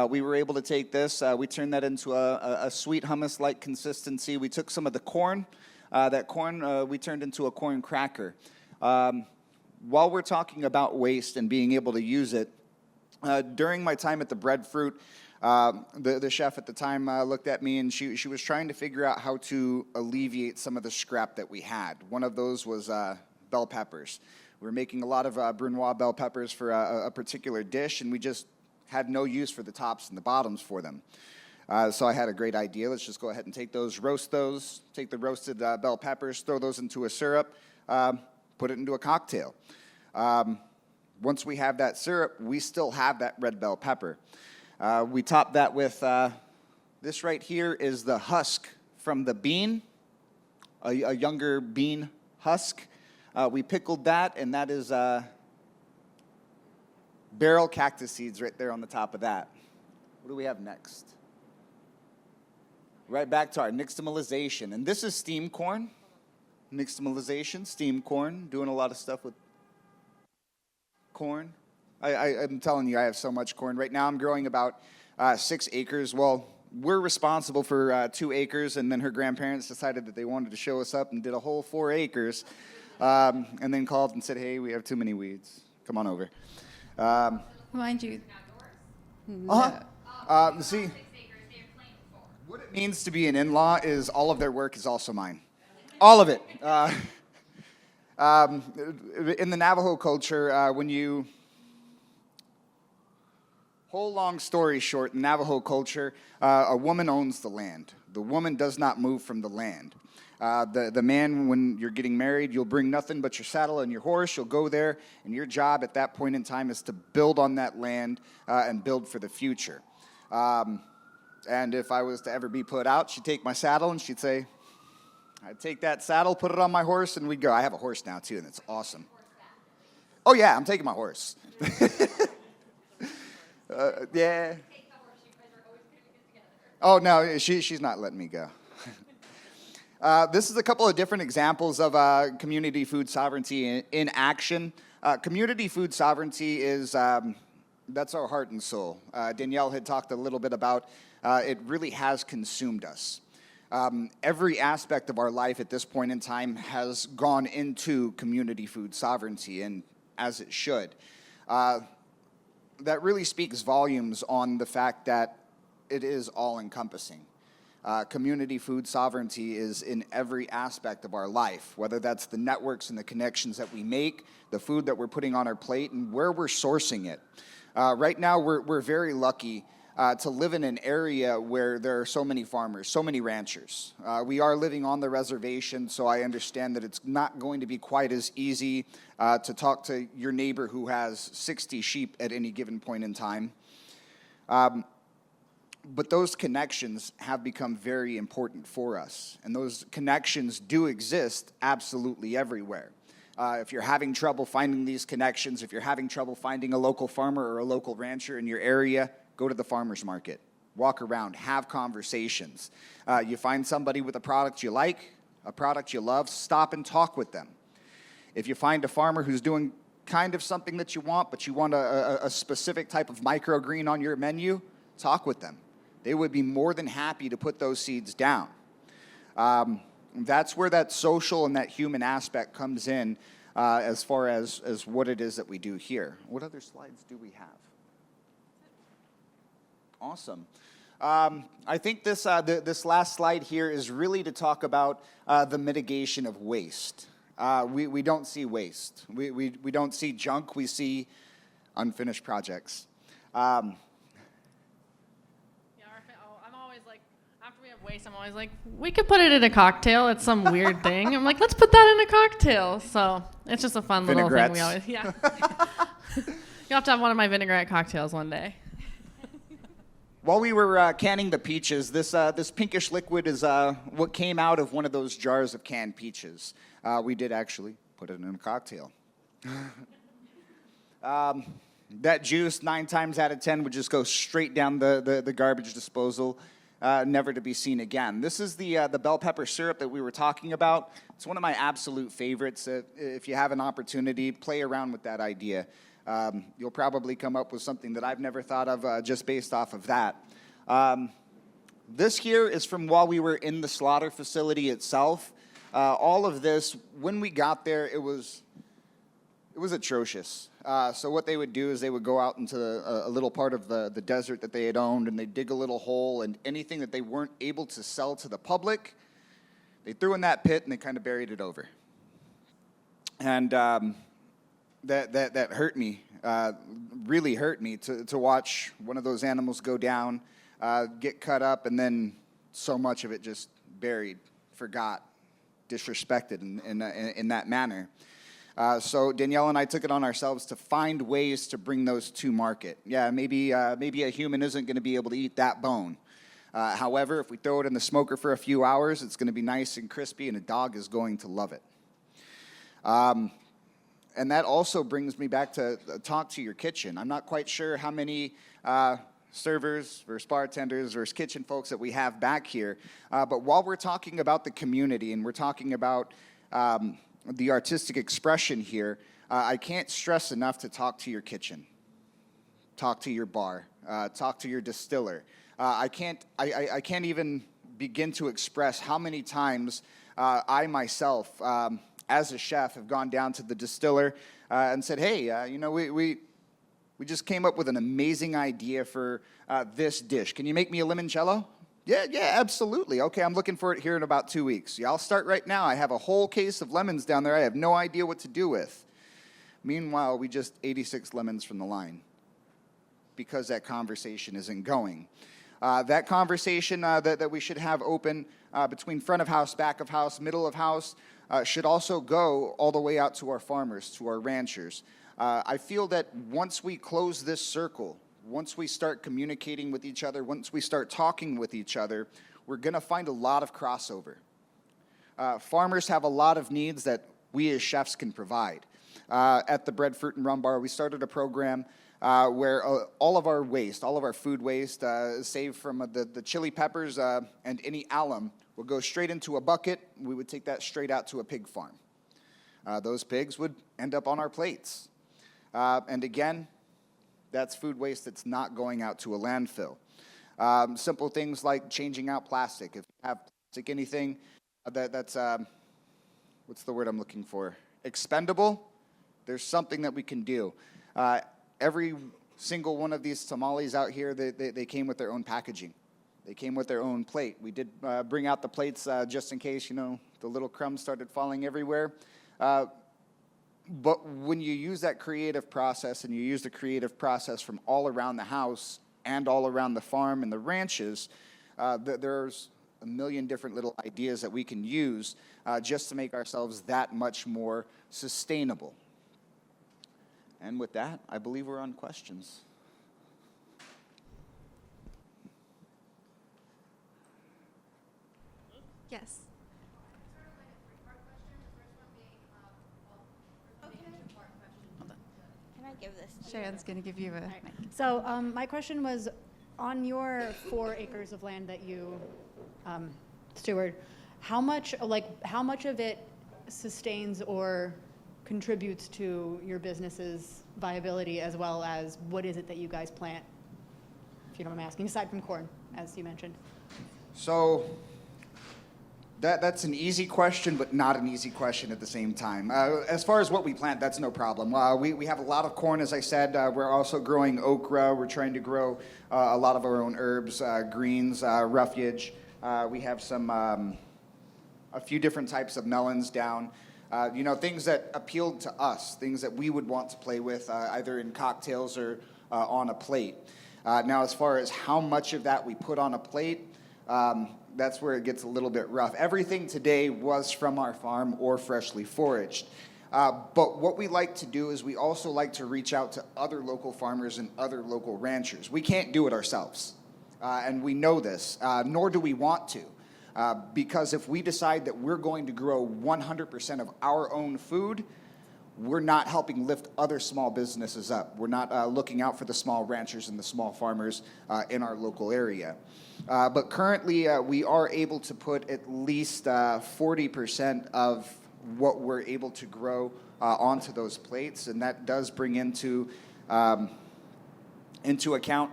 We were able to take this, we turned that into a sweet hummus-like consistency. We took some of the corn. That corn we turned into a corn cracker. While we're talking about waste and being able to use it, during my time at the Breadfruit, the chef at the time looked at me and she was trying to figure out how to alleviate some of the scrap that we had. One of those was bell peppers. We were making a lot of Brunoise bell peppers for a particular dish, and we just had no use for the tops and the bottoms for them. So I had a great idea. Let's just go ahead and take those, roast those, take the roasted bell peppers, throw those into a syrup, put it into a cocktail. Once we have that syrup, we still have that red bell pepper. We top that with, this right here is the husk from the bean, a younger bean husk. We pickled that, and that is barrel cactus seeds right there on the top of that. What do we have next? Right back to our nixtamalization. And this is steamed corn. Nixtamalization, steamed corn, doing a lot of stuff with corn. I'm telling you, I have so much corn. Right now I'm growing about 6 acres. Well, we're responsible for 2 acres, and then her grandparents decided that they wanted to show us up and did a whole 4 acres, and then called and said, hey, we have too many weeds. Come on over.
Mind you.
See, what it means to be an in-law is all of their work is also mine. All of it. In the Navajo culture, whole long story short, in Navajo culture, a woman owns the land. The woman does not move from the land. The man, when you're getting married, you'll bring nothing but your saddle and your horse. You'll go there, and your job at that point in time is to build on that land and build for the future. And if I was to ever be put out, she'd take my saddle and she'd say, I'd take that saddle, put it on my horse, and we'd go. I have a horse now, too, and it's awesome. Oh, yeah, I'm taking my horse. Yeah. Oh, no, she's not letting me go. This is a couple of different examples of community food sovereignty in action. Community food sovereignty is, that's our heart and soul. Danielle had talked a little bit about it really has consumed us. Every aspect of our life at this point in time has gone into community food sovereignty, and as it should. That really speaks volumes on the fact that it is all-encompassing. Community food sovereignty is in every aspect of our life, whether that's the networks and the connections that we make, the food that we're putting on our plate, and where we're sourcing it. Right now, we're very lucky to live in an area where there are so many farmers, so many ranchers. We are living on the reservation, so I understand that it's not going to be quite as easy to talk to your neighbor who has 60 sheep at any given point in time. But those connections have become very important for us, and those connections do exist absolutely everywhere. If you're having trouble finding these connections, if you're having trouble finding a local farmer or a local rancher in your area, go to the farmer's market, walk around, have conversations. You find somebody with a product you like, a product you love, stop and talk with them. If you find a farmer who's doing kind of something that you want, but you want a specific type of microgreen on your menu, talk with them. They would be more than happy to put those seeds down. That's where that social and that human aspect comes in as far as what it is that we do here. What other slides do we have? Awesome. I think this last slide here is really to talk about the mitigation of waste. We don't see waste. We don't see junk. We see unfinished projects.
I'm always like, after we have waste, I'm always like, we could put it in a cocktail. It's some weird thing. I'm like, let's put that in a cocktail. So it's just a fun little thing we always, yeah. You'll have to have one of my vinaigrette cocktails one day.
While we were canning the peaches, this pinkish liquid is what came out of one of those jars of canned peaches. We did actually put it in a cocktail. That juice, 9 times out of 10, would just go straight down the garbage disposal, never to be seen again. This is the bell pepper syrup that we were talking about. It's one of my absolute favorites. If you have an opportunity, play around with that idea. You'll probably come up with something that I've never thought of just based off of that. This here is from while we were in the slaughter facility itself. All of this, when we got there, it was atrocious. So what they would do is they would go out into a little part of the desert that they had owned, and they'd dig a little hole, and anything that they weren't able to sell to the public, they threw in that pit and they kind of buried it over. And that hurt me, really hurt me to watch one of those animals go down, get cut up, and then so much of it just buried, forgot, disrespected in that manner. So Danielle and I took it on ourselves to find ways to bring those to market. Yeah, maybe a human isn't going to be able to eat that bone. However, if we throw it in the smoker for a few hours, it's going to be nice and crispy, and a dog is going to love it. And that also brings me back to talk to your kitchen. I'm not quite sure how many servers versus bartenders versus kitchen folks that we have back here. But while we're talking about the community and we're talking about the artistic expression here, I can't stress enough to talk to your kitchen, talk to your bar, talk to your distiller. I can't even begin to express how many times I myself, as a chef, have gone down to the distiller and said, hey, we just came up with an amazing idea for this dish. Can you make me a limoncello? Yeah, absolutely. Okay, I'm looking for it here in about 2 weeks. Yeah, I'll start right now. I have a whole case of lemons down there I have no idea what to do with. Meanwhile, we just 86 lemons from the line because that conversation isn't going. That conversation that we should have open between front of house, back of house, middle of house, should also go all the way out to our farmers, to our ranchers. I feel that once we close this circle, once we start communicating with each other, once we start talking with each other, we're going to find a lot of crossover. Farmers have a lot of needs that we as chefs can provide. At the Bread, Fruit, and Rum Bar, we started a program where all of our waste, all of our food waste, saved from the chili peppers and any alum, would go straight into a bucket. We would take that straight out to a pig farm. Those pigs would end up on our plates. And again, that's food waste that's not going out to a landfill. Simple things like changing out plastic. If you have plastic anything that's, what's the word I'm looking for? Expendable, there's something that we can do. Every single one of these tamales out here, they came with their own packaging. They came with their own plate. We did bring out the plates just in case, the little crumbs started falling everywhere. But when you use that creative process and you use the creative process from all around the house and all around the farm and the ranches, there's a million different little ideas that we can use just to make ourselves that much more sustainable. And with that, I believe we're on questions.
Yes.
Can I give this to
Cheyenne's going to give you a mic.
So my question was, on your 4 acres of land that you steward, how much of it sustains or contributes to your business's viability, as well as what is it that you guys plant, if you don't mind me asking, aside from corn, as you mentioned?
So that's an easy question, but not an easy question at the same time. As far as what we plant, that's no problem. We have a lot of corn, as I said. We're also growing okra. We're trying to grow a lot of our own herbs, greens, refuge. We have a few different types of melons down. Things that appealed to us, things that we would want to play with, either in cocktails or on a plate. Now, as far as how much of that we put on a plate, that's where it gets a little bit rough. Everything today was from our farm or freshly foraged. But what we like to do is we also like to reach out to other local farmers and other local ranchers. We can't do it ourselves, and we know this, nor do we want to. Because if we decide that we're going to grow 100% of our own food, we're not helping lift other small businesses up. We're not looking out for the small ranchers and the small farmers in our local area. But currently, we are able to put at least 40% of what we're able to grow onto those plates, and that does bring into account,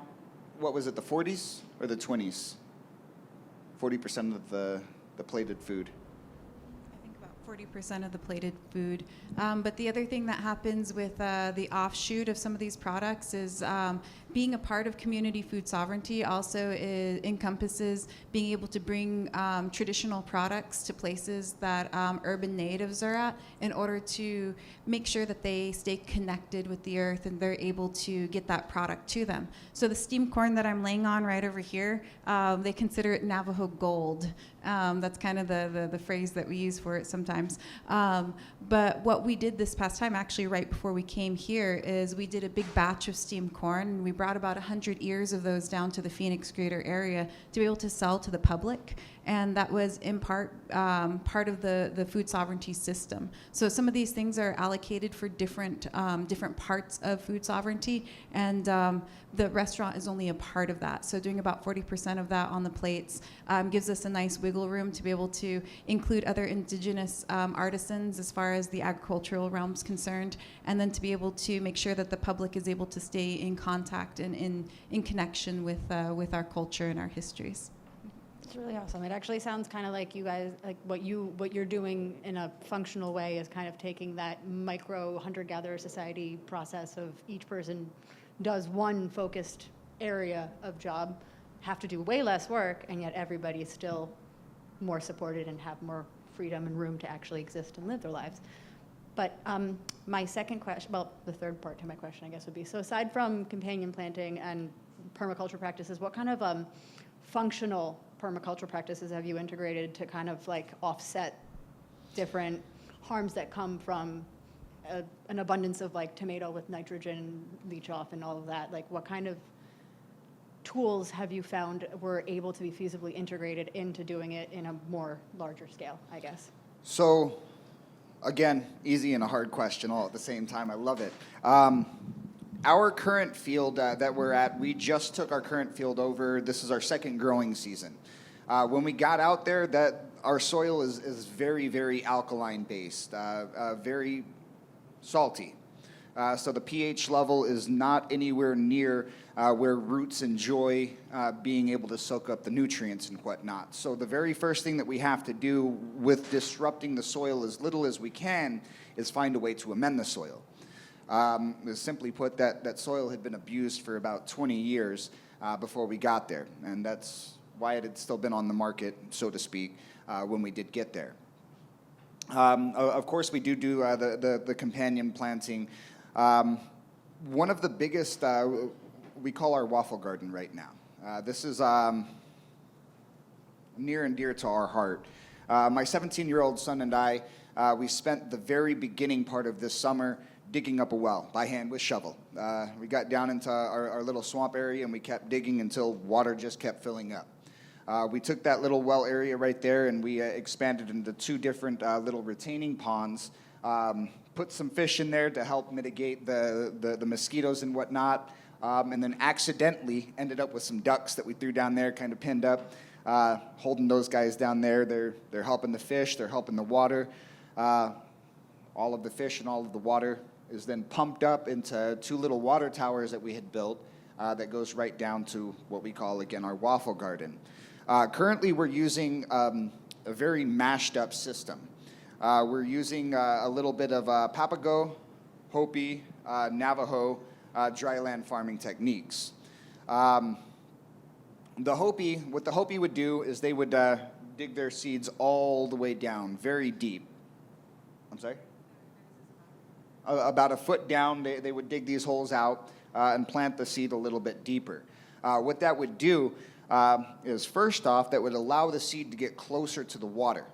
what was it, the 40s or the 20s? 40% of the plated food.
I think about 40% of the plated food. But the other thing that happens with the offshoot of some of these products is being a part of community food sovereignty also encompasses being able to bring traditional products to places that urban natives are at in order to make sure that they stay connected with the earth and they're able to get that product to them. So the steamed corn that I'm laying on right over here, they consider it Navajo gold. That's kind of the phrase that we use for it sometimes. But what we did this past time, actually right before we came here, is we did a big batch of steamed corn, and we brought about 100 ears of those down to the Phoenix greater area to be able to sell to the public. And that was in part part of the food sovereignty system. So some of these things are allocated for different parts of food sovereignty, and the restaurant is only a part of that. So doing about 40% of that on the plates gives us a nice wiggle room to be able to include other indigenous artisans as far as the agricultural realm's concerned, and then to be able to make sure that the public is able to stay in contact and in connection with our culture and our histories.
It's really awesome. It actually sounds kind of like you guys, like what you're doing in a functional way is kind of taking that micro hunter-gatherer society process of each person does one focused area of job, have to do way less work, and yet everybody is still more supported and have more freedom and room to actually exist and live their lives. But my second question, well, the third part to my question, I guess, would be, so aside from companion planting and permaculture practices, what kind of functional permaculture practices have you integrated to kind of like offset different harms that come from an abundance of like tomato with nitrogen leach off and all of that? Like, what kind of tools have you found were able to be feasibly integrated into doing it in a more larger scale, I guess?
So, again, easy and a hard question all at the same time. I love it. Our current field that we're at, we just took our current field over. This is our second growing season. When we got out there, that our soil is very, very alkaline based, very salty. So the pH level is not anywhere near where roots enjoy being able to soak up the nutrients and whatnot. So the very first thing that we have to do with disrupting the soil as little as we can is find a way to amend the soil. Simply put, that soil had been abused for about 20 years before we got there, and that's why it had still been on the market, so to speak, when we did get there. Of course, we do the companion planting. One of the biggest, we call our waffle garden right now. This is near and dear to our heart. My 17-year-old son and I, we spent the very beginning part of this summer digging up a well by hand with shovel. We got down into our little swamp area and we kept digging until water just kept filling up. We took that little well area right there and we expanded into 2 different little retaining ponds, put some fish in there to help mitigate the mosquitoes and whatnot, and then accidentally ended up with some ducks that we threw down there, kind of pinned up, holding those guys down there. They're helping the fish, they're helping the water. All of the fish and all of the water is then pumped up into 2 little water towers that we had built that goes right down to what we call, again, our waffle garden. Currently, we're using a very mashed up system. We're using a little bit of Papago, Hopi, Navajo dryland farming techniques. What the Hopi would do is they would dig their seeds all the way down, very deep. I'm sorry? About a foot down, they would dig these holes out and plant the seed a little bit deeper. What that would do is, first off, that would allow the seed to get closer to the water.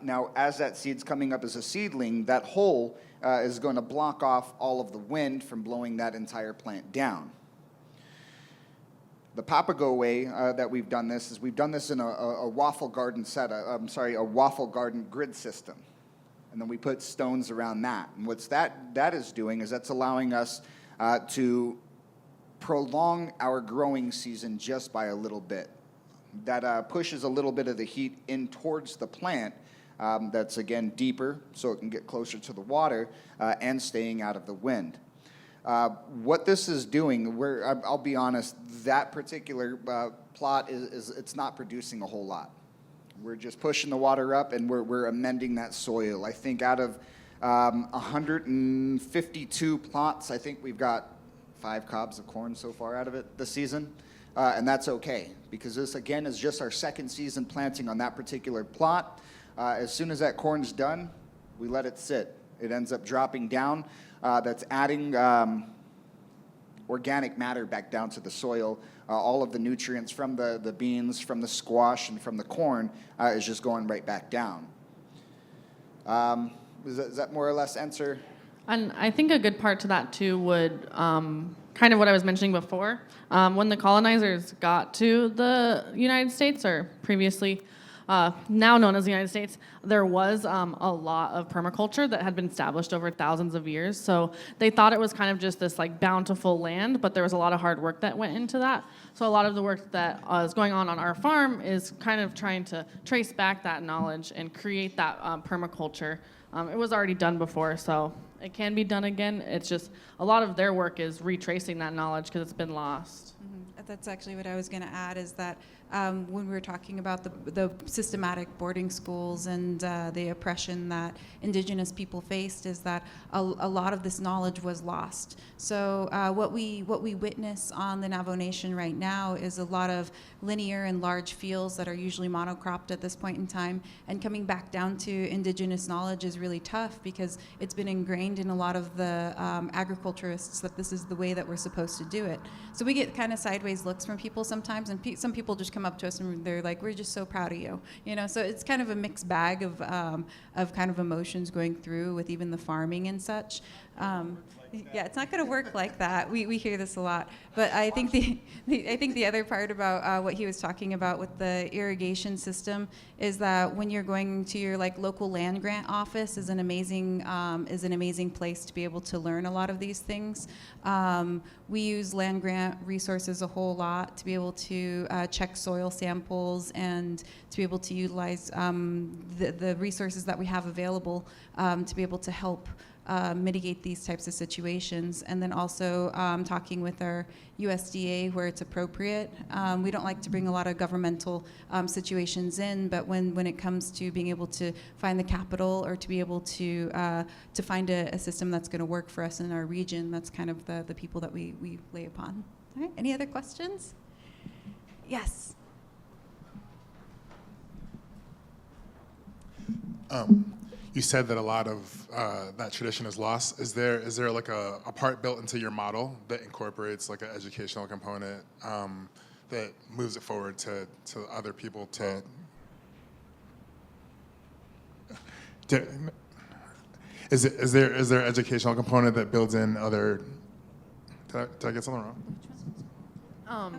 Now, as that seed's coming up as a seedling, that hole is going to block off all of the wind from blowing that entire plant down. The Papago way that we've done this is we've done this in a waffle garden a waffle garden grid system. And then we put stones around that. And what's that is doing is that's allowing us to prolong our growing season just by a little bit. That pushes a little bit of the heat in towards the plant that's, again, deeper so it can get closer to the water and staying out of the wind. What this is doing, I'll be honest, that particular plot it's not producing a whole lot. We're just pushing the water up, and we're amending that soil. I think out of 152 plots, I think we've got 5 cobs of corn so far out of it this season. And that's okay, because this, again, is just our second season planting on that particular plot. As soon as that corn's done, we let it sit. It ends up dropping down. That's adding organic matter back down to the soil. All of the nutrients from the beans, from the squash, and from the corn is just going right back down. Does that more or less answer?
And I think a good part to that too would kind of what I was mentioning before. When the colonizers got to the United States, or previously now known as the United States, there was a lot of permaculture that had been established over thousands of years. So they thought it was kind of just this like bountiful land, but there was a lot of hard work that went into that. So a lot of the work that is going on our farm is kind of trying to trace back that knowledge and create that permaculture. It was already done before, so it can be done again. It's just a lot of their work is retracing that knowledge because it's been lost.
That's actually what I was going to add, is that when we were talking about the systematic boarding schools and the oppression that Indigenous people faced, is that a lot of this knowledge was lost. So what we witness on the Navajo Nation right now is a lot of linear and large fields that are usually monocropped at this point in time, and coming back down to Indigenous knowledge is really tough because it's been ingrained in a lot of the agriculturists that this is the way that we're supposed to do it. So we get kind of sideways looks from people sometimes, and some people just come up to us and they're like, "We're just so proud of you," you know. So it's kind of a mixed bag of kind of emotions going through with even the farming and such. Yeah, it's not going to work like that. We hear this a lot, but I think the other part about what he was talking about with the irrigation system is that when you're going to your like local land grant office is an amazing place to be able to learn a lot of these things. We use land grant resources a whole lot to be able to check soil samples and to be able to utilize the resources that we have available to be able to help mitigate these types of situations. And then also talking with our USDA where it's appropriate. We don't like to bring a lot of governmental situations in, but when it comes to being able to find the capital or to be able to find a system that's going to work for us in our region, that's kind of the people that we lay upon. All right, any other questions? Yes.
You said that a lot of that tradition is lost. Is there like a part built into your model that incorporates like an educational component that moves it forward to other people is there educational component that builds in other? Did I get something wrong?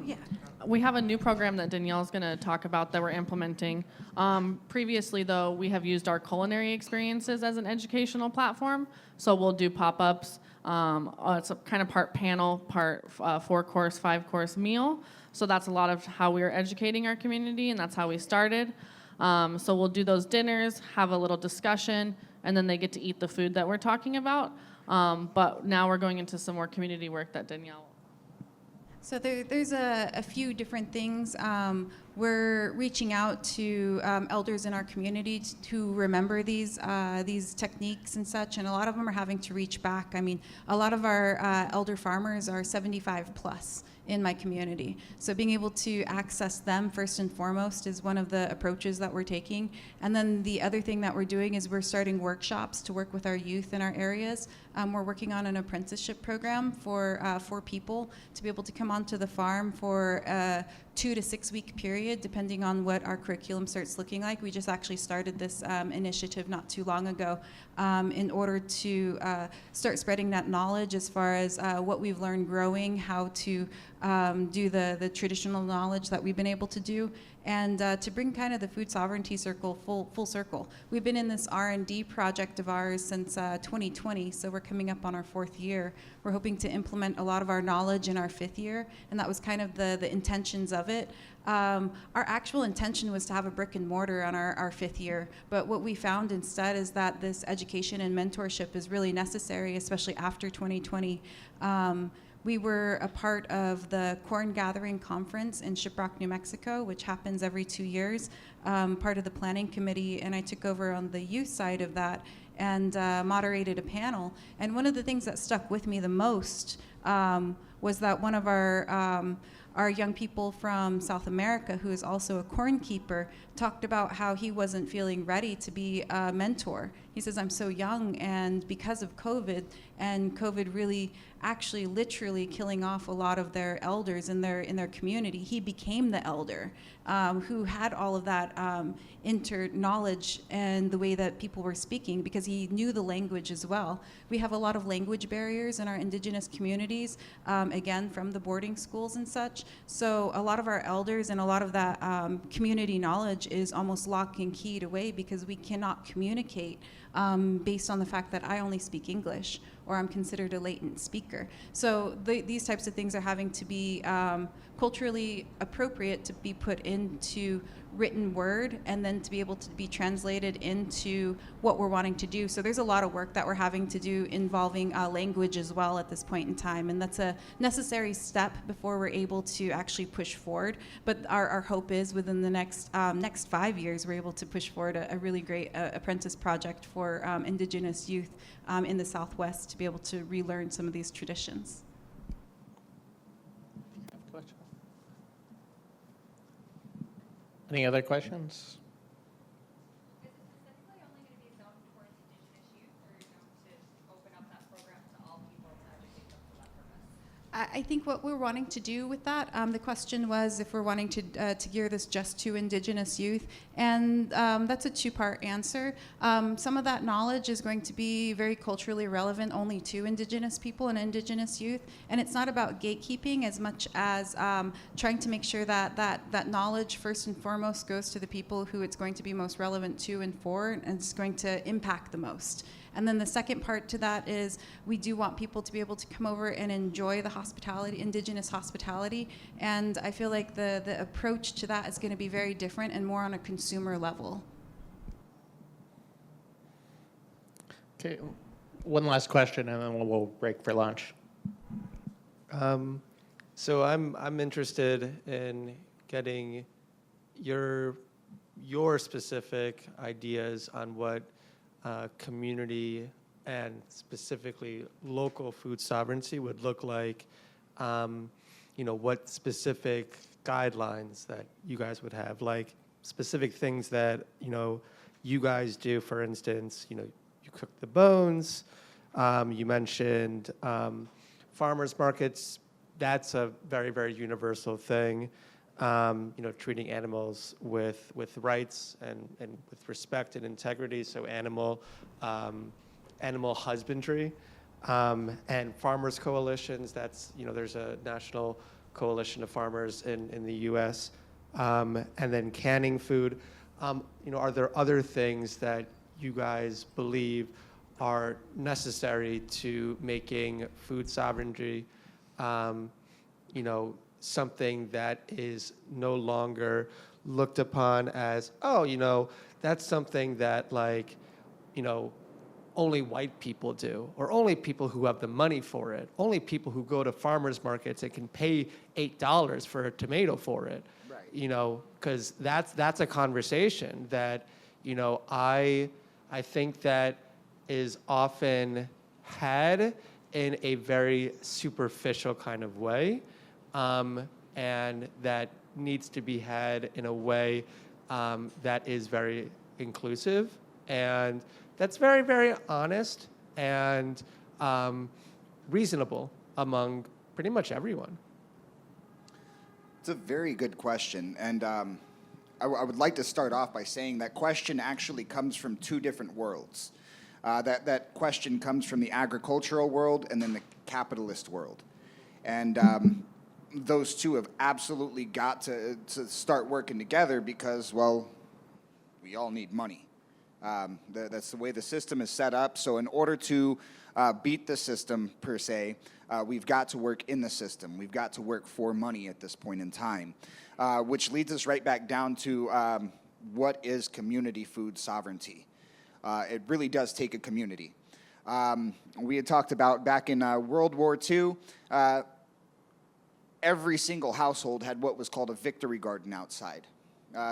Yeah.
We have a new program that Danielle's going to talk about that we're implementing. Previously, though, we have used our culinary experiences as an educational platform. So we'll do pop-ups. It's a kind of part panel, part 4-course, 5-course meal. So that's a lot of how we are educating our community, and that's how we started. So we'll do those dinners, have a little discussion, and then they get to eat the food that we're talking about. But now we're going into some more community work that Danielle.
So there's a few different things. We're reaching out to elders in our community who remember these techniques and such, and a lot of them are having to reach back. I mean, a lot of our elder farmers are 75 plus in my community. So being able to access them first and foremost is one of the approaches that we're taking. And then the other thing that we're doing is we're starting workshops to work with our youth in our areas. We're working on an apprenticeship program for people to be able to come onto the farm for a 2 to 6 week period, depending on what our curriculum starts looking like. We just actually started this initiative not too long ago in order to start spreading that knowledge as far as what we've learned growing, how to do the traditional knowledge that we've been able to do, and to bring kind of the food sovereignty circle full circle. We've been in this R&D project of ours since 2020, so we're coming up on our 4th year. We're hoping to implement a lot of our knowledge in our 5th year, and that was kind of the intentions of it. Our actual intention was to have a brick and mortar on our 5th year, but what we found instead is that this education and mentorship is really necessary, especially after 2020. We were a part of the Corn Gathering Conference in Shiprock, New Mexico, which happens every 2 years, part of the planning committee, and I took over on the youth side of that and moderated a panel. And one of the things that stuck with me the most was that one of our young people from South America, who is also a corn keeper, talked about how he wasn't feeling ready to be a mentor. He says, I'm so young, and because of COVID, and COVID really actually literally killing off a lot of their elders in their community, he became the elder who had all of that knowledge and the way that people were speaking, because he knew the language as well. We have a lot of language barriers in our indigenous communities, again, from the boarding schools and such. So a lot of our elders and a lot of that community knowledge is almost lock and keyed away because we cannot communicate based on the fact that I only speak English or I'm considered a latent speaker. So these types of things are having to be culturally appropriate to be put into written word and then to be able to be translated into what we're wanting to do. So there's a lot of work that we're having to do involving language as well at this point in time, and that's a necessary step before we're able to actually push forward. But our hope is within the next 5 years we're able to push forward a really great apprentice project for Indigenous youth in the Southwest to be able to relearn some of these traditions.
Any other questions?
Is it specifically only going to be zoned towards Indigenous youth, or are you going to open up that program to all people to educate them for that purpose?
I think what we're wanting to do with that, the question was if we're wanting to gear this just to Indigenous youth, and that's a 2-part answer. Some of that knowledge is going to be very culturally relevant only to Indigenous people and Indigenous youth, and it's not about gatekeeping as much as trying to make sure that knowledge first and foremost goes to the people who it's going to be most relevant to and for, and it's going to impact the most. And then the second part to that is we do want people to be able to come over and enjoy the hospitality, Indigenous hospitality. And I feel like the approach to that is going to be very different and more on a consumer level.
Okay, one last question and then we'll break for lunch.
So I'm interested in getting your specific ideas on what community and specifically local food sovereignty would look like. What specific guidelines that you guys would have, like specific things that you guys do. For instance, you cook the bones. You mentioned farmers markets. That's a very, very universal thing. Treating animals with rights and with respect and integrity. So animal husbandry and farmers coalitions. That's there's a national coalition of farmers in the U.S. And then canning food. Are there other things that you guys believe are necessary to making food sovereignty? Something that is no longer looked upon as, that's something that only white people do, or only people who have the money for it, only people who go to farmers markets and can pay $8 for a tomato for it. Right. Because that's a conversation that, I think that is often had in a very superficial kind of way. And that needs to be had in a way that is very inclusive, and that's very, very honest and reasonable among pretty much everyone.
It's a very good question, and I would like to start off by saying that question actually comes from 2 different worlds. That question comes from the agricultural world and then the capitalist world. And those two have absolutely got to start working together because, well, we all need money. That's the way the system is set up. So in order to beat the system, per se, we've got to work in the system. We've got to work for money at this point in time, which leads us right back down to what is community food sovereignty. It really does take a community. We had talked about back in World War II, every single household had what was called a victory garden outside.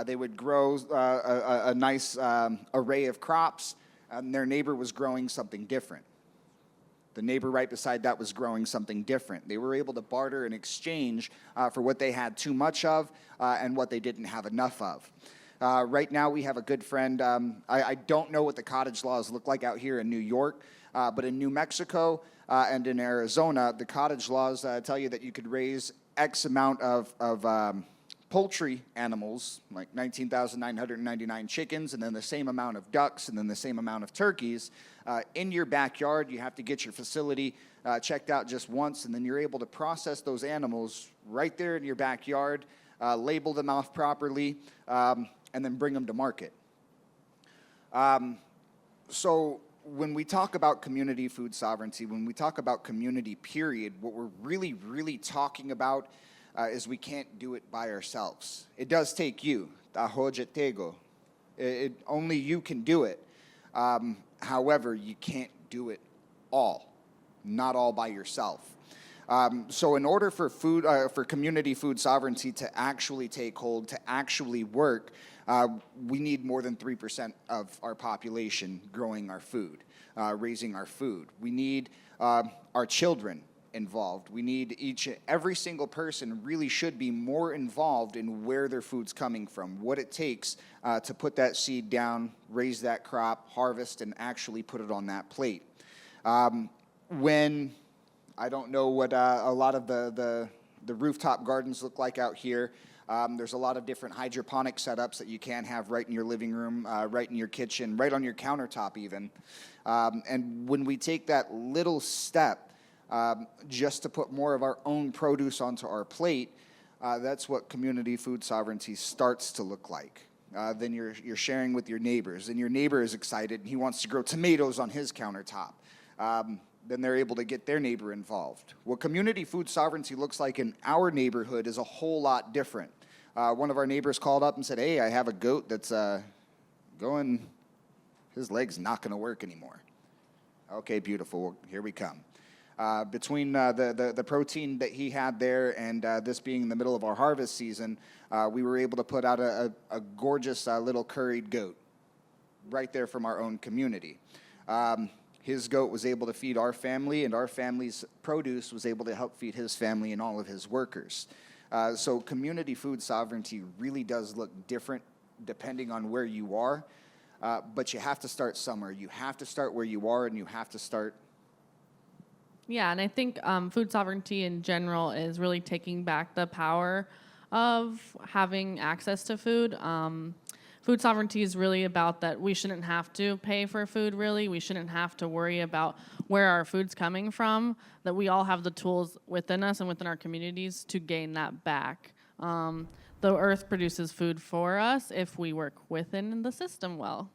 They would grow a nice array of crops, and their neighbor was growing something different. The neighbor right beside that was growing something different. They were able to barter and exchange for what they had too much of and what they didn't have enough of. Right now, we have a good friend. I don't know what the cottage laws look like out here in New York, but in New Mexico and in Arizona, the cottage laws tell you that you could raise X amount of poultry animals, like 19,999 chickens, and then the same amount of ducks, and then the same amount of turkeys, in your backyard. You have to get your facility checked out just once, and then you're able to process those animals right there in your backyard, label them off properly, and then bring them to market. So when we talk about community food sovereignty, when we talk about community period, what we're really, really talking about is we can't do it by ourselves. It does take you. Only you can do it. However, you can't do it all, not all by yourself. So in order for community food sovereignty to actually take hold, to actually work, we need more than 3% of our population growing our food, raising our food. We need our children involved. We need every single person really should be more involved in where their food's coming from, what it takes to put that seed down, raise that crop, harvest, and actually put it on that plate. When I don't know what a lot of the rooftop gardens look like out here. There's a lot of different hydroponic setups that you can have right in your living room, right in your kitchen, right on your countertop even. And when we take that little step just to put more of our own produce onto our plate, that's what community food sovereignty starts to look like. Then you're sharing with your neighbors, and your neighbor is excited, and he wants to grow tomatoes on his countertop. Then they're able to get their neighbor involved. What community food sovereignty looks like in our neighborhood is a whole lot different. One of our neighbors called up and said, "Hey, I have a goat that's going, his leg's not going to work anymore." Okay, beautiful. Well, here we come. Between the protein that he had there and this being in the middle of our harvest season, we were able to put out a gorgeous little curried goat right there from our own community. His goat was able to feed our family, and our family's produce was able to help feed his family and all of his workers. So community food sovereignty really does look different depending on where you are, but you have to start somewhere. You have to start where you are, and you have to start.
Yeah, and I think food sovereignty in general is really taking back the power of having access to food. Food sovereignty is really about that we shouldn't have to pay for food, really. We shouldn't have to worry about where our food's coming from, that we all have the tools within us and within our communities to gain that back. The earth produces food for us if we work within the system well.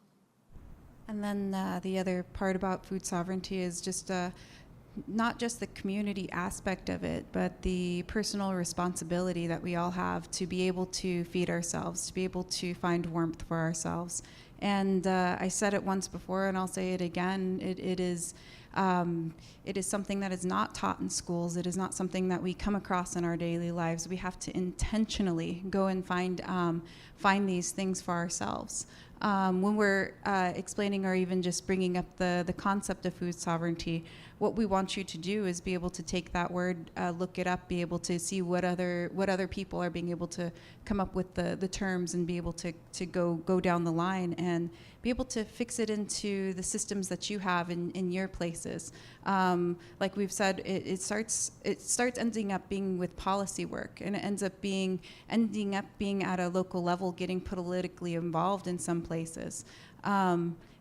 And then the other part about food sovereignty is just not just the community aspect of it, but the personal responsibility that we all have to be able to feed ourselves, to be able to find warmth for ourselves. And I said it once before, and I'll say it again. It is something that is not taught in schools. It is not something that we come across in our daily lives. We have to intentionally go and find these things for ourselves. When we're explaining or even just bringing up the concept of food sovereignty, what we want you to do is be able to take that word, look it up, be able to see what other people are being able to come up with the terms, and be able to go down the line and be able to fix it into the systems that you have in your places. Like we've said, it starts ending up being with policy work, and it ending up being at a local level, getting politically involved in some places.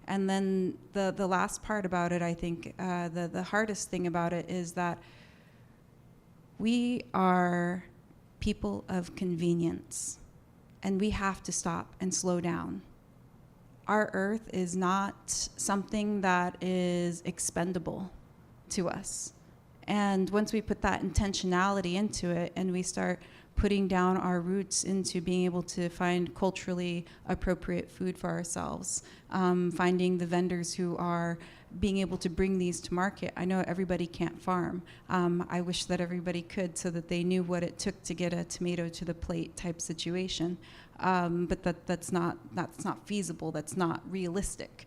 And then the last part about it, I think, the hardest thing about it is that we are people of convenience, and we have to stop and slow down. Our earth is not something that is expendable to us. And once we put that intentionality into it and we start putting down our roots into being able to find culturally appropriate food for ourselves, finding the vendors who are being able to bring these to market. I know everybody can't farm. I wish that everybody could, so that they knew what it took to get a tomato to the plate type situation. But that's not feasible. That's not realistic.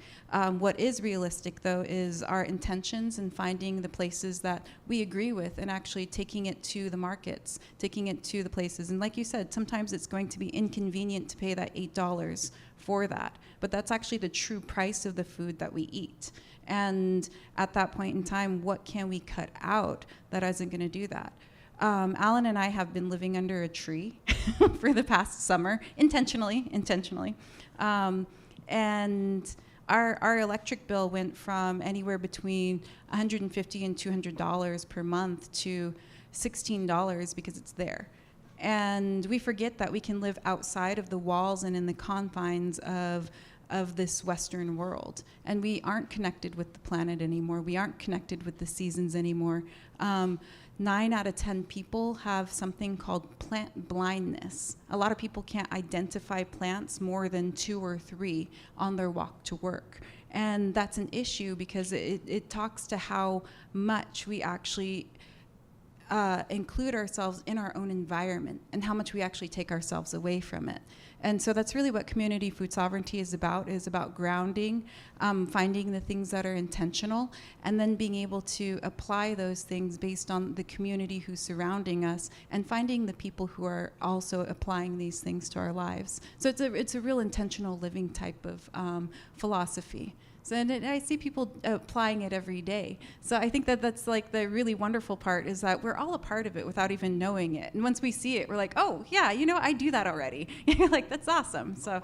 What is realistic, though, is our intentions and finding the places that we agree with and actually taking it to the markets, taking it to the places. And like you said, sometimes it's going to be inconvenient to pay that $8 for that. But that's actually the true price of the food that we eat. And at that point in time, what can we cut out that isn't going to do that? Alan and I have been living under a tree for the past summer, intentionally. And our electric bill went from anywhere between $150 and $200 per month to $16 because it's there. And we forget that we can live outside of the walls and in the confines of this Western world. And we aren't connected with the planet anymore. We aren't connected with the seasons anymore. 9 out of 10 people have something called plant blindness. A lot of people can't identify plants more than 2 or 3 on their walk to work. And that's an issue because it talks to how much we actually include ourselves in our own environment and how much we actually take ourselves away from it. And so that's really what community food sovereignty is about grounding, finding the things that are intentional, and then being able to apply those things based on the community who's surrounding us, and finding the people who are also applying these things to our lives. So it's a real intentional living type of philosophy. So, and I see people applying it every day. So I think that that's like the really wonderful part, is that we're all a part of it without even knowing it. And once we see it, we're like, oh, yeah, you know, I do that already. Like, that's awesome. So.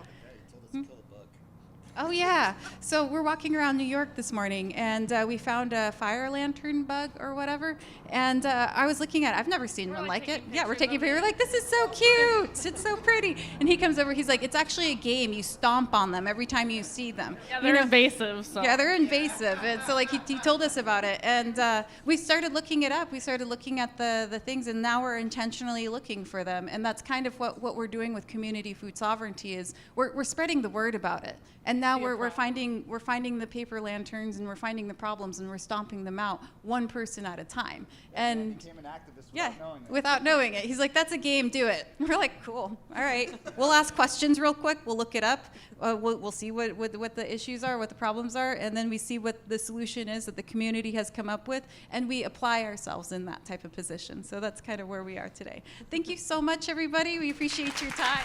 Oh, yeah. So we're walking around New York this morning, and we found a fire lantern bug or whatever. And I was looking at it. I've never seen one like it. Yeah, we're taking a picture. We're like, this is so cute. It's so pretty. And he comes over. He's like, it's actually a game. You stomp on them every time you see them.
Yeah, they're invasive. So.
Yeah, they're invasive. And so, like, he told us about it. And we started looking it up. We started looking at the things, and now we're intentionally looking for them. And that's kind of what we're doing with community food sovereignty, is we're spreading the word about it. And now we're finding the paper lanterns, and we're finding the problems, and we're stomping them out one person at a time. And
became an activist
without knowing it. He's like, that's a game, do it. We're like, cool, all right. We'll ask questions real quick. We'll look it up. We'll see what the issues are, what the problems are, and then we see what the solution is that the community has come up with, and we apply ourselves in that type of position. So that's kind of where we are today. Thank you so much, everybody. We appreciate your time.